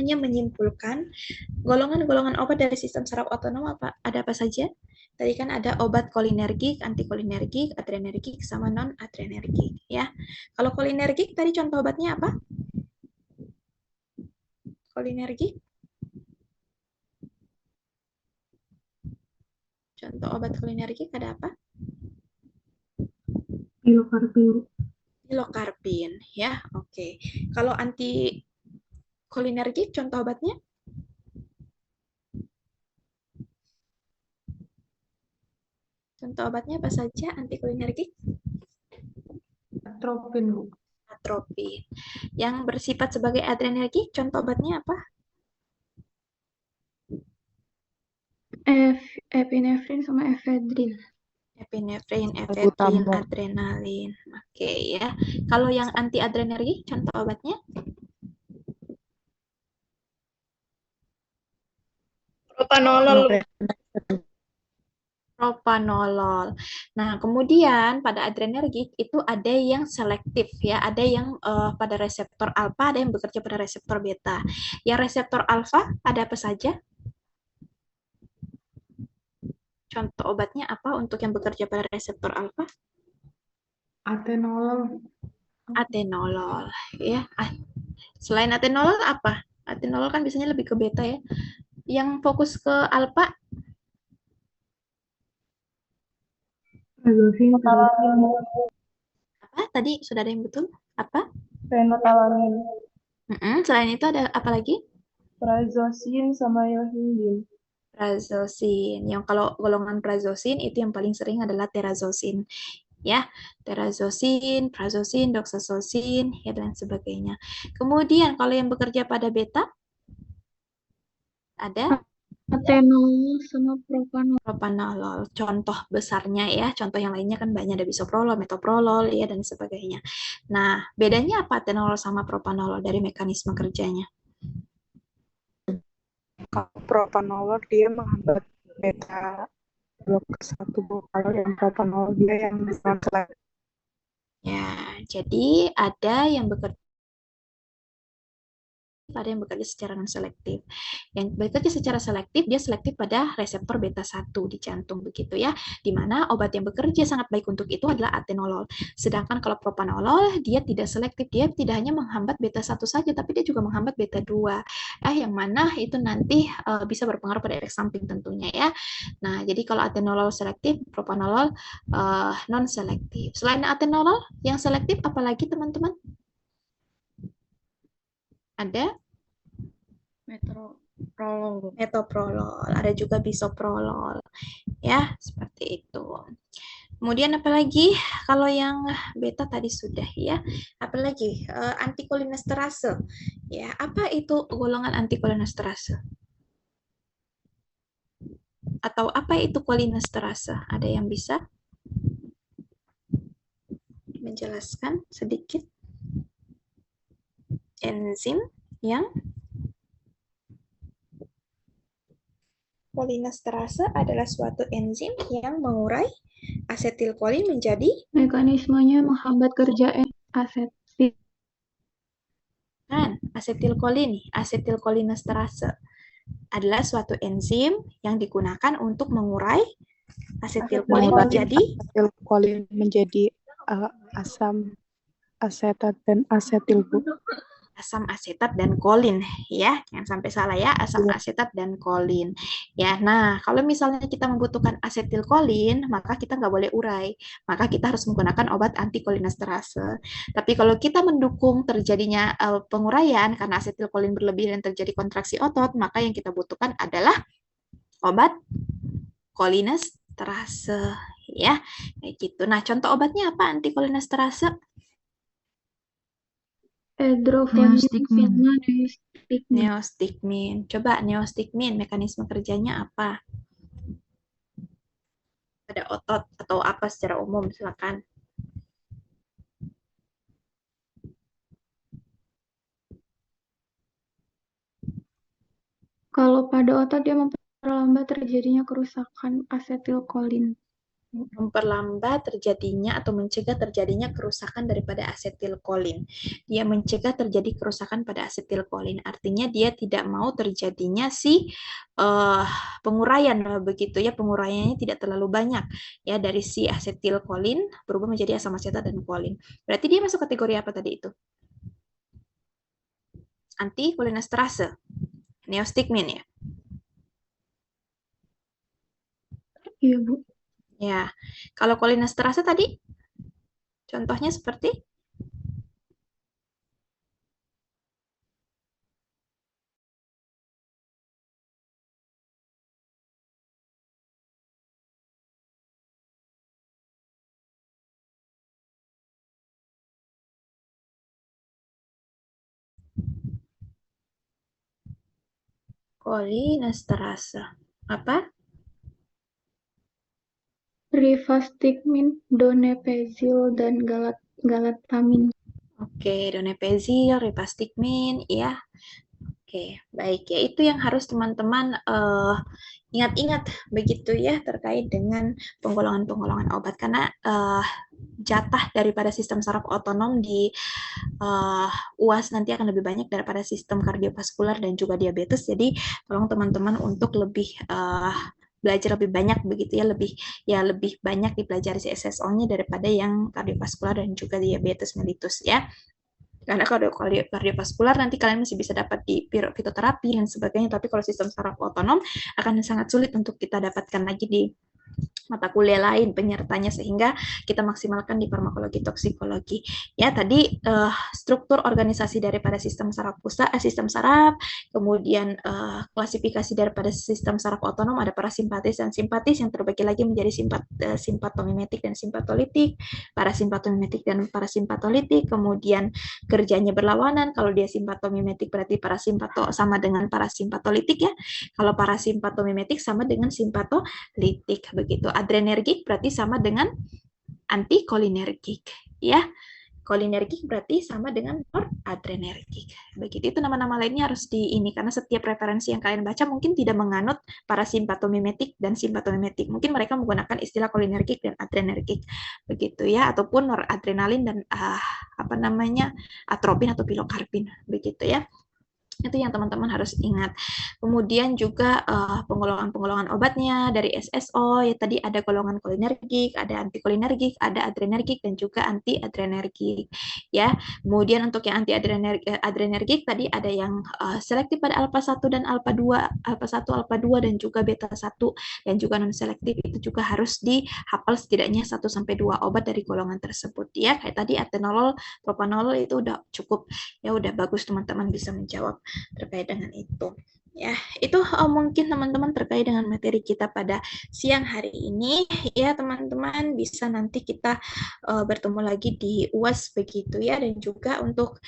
Speaker 1: menyimpulkan golongan-golongan obat dari sistem saraf otonom ada apa saja? Tadi kan ada obat kolinergik, antikolinergik, adrenergik, sama non-adrenergik ya. Kalau kolinergik tadi contoh obatnya apa? Kolinergik? Contoh obat kolinergik ada apa?
Speaker 2: Pilocarpin.
Speaker 1: Pilokarpin ya. Oke. Kalau anti kolinergik contoh obatnya? Contoh obatnya apa saja anti kolinergik?
Speaker 5: Atropin, Bu.
Speaker 1: Atropin. Yang bersifat sebagai adrenergik contoh obatnya apa?
Speaker 2: Epinefrin sama efedrin.
Speaker 1: Epinefrin, efedrin,
Speaker 7: Salbutamol.
Speaker 1: adrenalin. Oke ya. Kalau yang anti adrenergik contoh obatnya?
Speaker 3: Propanolol.
Speaker 1: Propanolol. Nah, kemudian pada adrenergik itu ada yang selektif ya, ada yang pada reseptor alfa, ada yang bekerja pada reseptor beta. Yang reseptor alfa ada apa saja? Contoh obatnya apa untuk yang bekerja pada reseptor alfa?
Speaker 5: Atenolol.
Speaker 1: Atenolol ya. Selain atenolol apa? Atenolol kan biasanya lebih ke beta ya. Yang fokus ke alfa apa? Tadi sudah ada yang betul? Apa?
Speaker 6: Fenotalamin,
Speaker 1: Selain itu ada apa lagi?
Speaker 6: prazosin, sama yohimbin.
Speaker 1: Prazosin. Yang kalau golongan prazosin itu yang paling sering adalah terazosin. Ya, terazosin, prazosin, doxazosin, ya dan sebagainya. Kemudian kalau yang bekerja pada beta ada
Speaker 2: Atenolol sama propanolol.
Speaker 1: propanolol. Contoh besarnya ya, contoh yang lainnya kan banyak, ada bisoprolol, metoprolol, ya dan sebagainya. Nah, bedanya apa atenolol sama propanolol dari mekanisme kerjanya?
Speaker 7: Kalau propanolol dia menghambat beta blok 1, Bu. Kalau yang propanolol dia yang non-selektif.
Speaker 1: Ya, jadi ada yang bekerja secara non-selektif. Yang bekerja secara selektif, dia selektif pada reseptor beta 1 di jantung begitu ya. Di mana obat yang bekerja sangat baik untuk itu adalah atenolol. Sedangkan kalau propanolol, dia tidak selektif, dia tidak hanya menghambat beta 1 saja, tapi dia juga menghambat beta 2. Yang mana itu nanti bisa berpengaruh pada efek samping tentunya ya. Nah, jadi kalau atenolol selektif, propanolol non-selektif. Selain atenolol, yang selektif apalagi teman-teman? Ada metoprolol, ada juga bisoprolol, ya seperti itu. Kemudian apalagi kalau yang beta tadi sudah ya, apalagi antikolinesterase, ya apa itu golongan antikolinesterase? Atau apa itu kolinesterase? Ada yang bisa menjelaskan sedikit? Enzim yang kolinesterase adalah suatu enzim yang mengurai asetilkolin menjadi
Speaker 2: Mekanismenya menghambat kerja asetil.
Speaker 1: Asetilkolin, asetilkolinesterase adalah suatu enzim yang digunakan untuk mengurai asetilkolin menjadi
Speaker 7: asetilkolin menjadi asam asetat dan asetil, Bu.
Speaker 1: asam asetat dan kolin ya, jangan sampai salah ya, asam asetat dan kolin ya. Nah, kalau misalnya kita membutuhkan asetilkolin, maka kita nggak boleh urai, maka kita harus menggunakan obat antikolinesterase. Tapi kalau kita mendukung terjadinya penguraian karena asetilkolin berlebih dan terjadi kontraksi otot, maka yang kita butuhkan adalah obat kolinesterase ya, kayak gitu. Nah, contoh obatnya apa antikolinesterase?
Speaker 2: Neostigmin.
Speaker 1: Neostigmin. Coba neostigmin, mekanisme kerjanya apa? Pada otot atau apa secara umum, silakan.
Speaker 2: Kalau pada otot dia memperlambat terjadinya kerusakan asetilkolin.
Speaker 1: Memperlambat terjadinya atau mencegah terjadinya kerusakan daripada asetilkolin. Dia mencegah terjadi kerusakan pada asetilkolin. Artinya dia tidak mau terjadinya penguraian begitu ya, penguraiannya tidak terlalu banyak ya dari si asetilkolin berubah menjadi asam asetat dan kolin. Berarti dia masuk kategori apa tadi itu? Antikolinesterase. Neostigmin ya.
Speaker 2: Iya, Bu.
Speaker 1: Ya, kalau kolinesterase tadi contohnya seperti Kolinesterase. Apa?
Speaker 2: Rivastigmin, donepezil, dan galatamin.
Speaker 1: Oke, donepezil, rivastigmin, ya. Oke, baik ya. Itu yang harus teman-teman ingat-ingat begitu ya terkait dengan penggolongan-penggolongan obat karena jatah daripada sistem saraf otonom di UAS nanti akan lebih banyak daripada sistem kardiovaskular dan juga diabetes. Jadi tolong teman-teman untuk lebih belajar lebih banyak begitu ya lebih banyak dipelajari CSSO-nya daripada yang kardiovaskular dan juga diabetes mellitus ya. Karena kalau kardiovaskular nanti kalian masih bisa dapat di fitoterapi dan sebagainya, tapi kalau sistem saraf otonom akan sangat sulit untuk kita dapatkan lagi di mata kuliah lain penyertanya sehingga kita maksimalkan di farmakologi toksikologi. Ya, tadi struktur organisasi daripada sistem saraf pusat, sistem saraf, kemudian klasifikasi daripada sistem saraf otonom ada parasimpatis dan simpatis yang terbagi lagi menjadi simpatomimetik dan simpatolitik, parasimpatomimetik dan parasimpatolitik, kemudian kerjanya berlawanan. Kalau dia simpatomimetik berarti parasimpato sama dengan parasimpatolitik ya. Kalau parasimpatomimetik sama dengan simpatolitik begitu. Adrenergik berarti sama dengan antikolinergik ya. Kolinergik berarti sama dengan noradrenergik. Begitu, itu nama-nama lainnya harus di ini karena setiap referensi yang kalian baca mungkin tidak menganut parasimpatomimetik dan simpatomimetik. Mungkin mereka menggunakan istilah kolinergik dan adrenergik begitu ya, ataupun noradrenalin dan atropin atau pilokarpin begitu ya. Itu yang teman-teman harus ingat. Kemudian juga penggolongan-penggolongan obatnya dari SSO, ya tadi ada golongan kolinergik, ada antikolinergik, ada adrenergik, dan juga anti-adrenergik. Ya. Kemudian untuk yang anti-adrenergik tadi ada yang selektif pada alfa 1 dan alfa 2, alfa 1, alfa 2, dan juga beta 1, dan juga non-selektif itu juga harus dihafal setidaknya 1-2 obat dari golongan tersebut. Ya, kayak tadi atenolol, propanolol itu udah cukup, ya udah bagus teman-teman bisa menjawab terkait dengan itu. Ya, itu mungkin teman-teman terkait dengan materi kita pada siang hari ini. Ya, teman-teman bisa nanti kita bertemu lagi di UAS begitu ya, dan juga untuk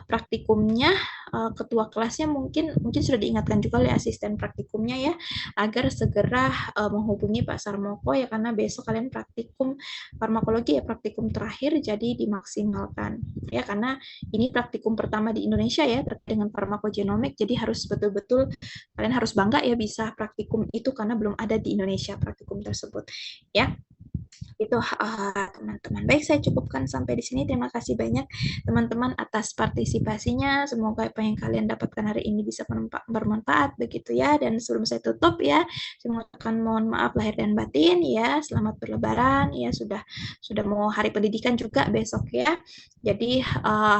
Speaker 1: praktikumnya ketua kelasnya mungkin sudah diingatkan juga oleh asisten praktikumnya ya, agar segera menghubungi Pak Sarmoko ya, karena besok kalian praktikum farmakologi ya, praktikum terakhir, jadi dimaksimalkan ya, karena ini praktikum pertama di Indonesia ya terkait dengan farmakogenomik, jadi harus betul-betul kalian harus bangga ya bisa praktikum itu karena belum ada di Indonesia praktikum tersebut ya. Itu teman-teman. Baik, saya cukupkan sampai di sini. Terima kasih banyak teman-teman atas partisipasinya. Semoga apa yang kalian dapatkan hari ini bisa bermanfaat begitu ya. Dan sebelum saya tutup ya, saya mengucapkan mohon maaf lahir dan batin ya. Selamat berlebaran ya, sudah mau hari pendidikan juga besok ya. Jadi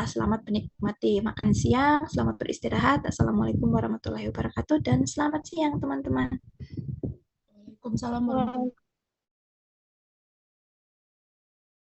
Speaker 1: selamat menikmati makan siang, selamat beristirahat. Assalamualaikum warahmatullahi wabarakatuh dan selamat siang teman-teman.
Speaker 5: Waalaikumsalam warahmatullahi wabarakatuh.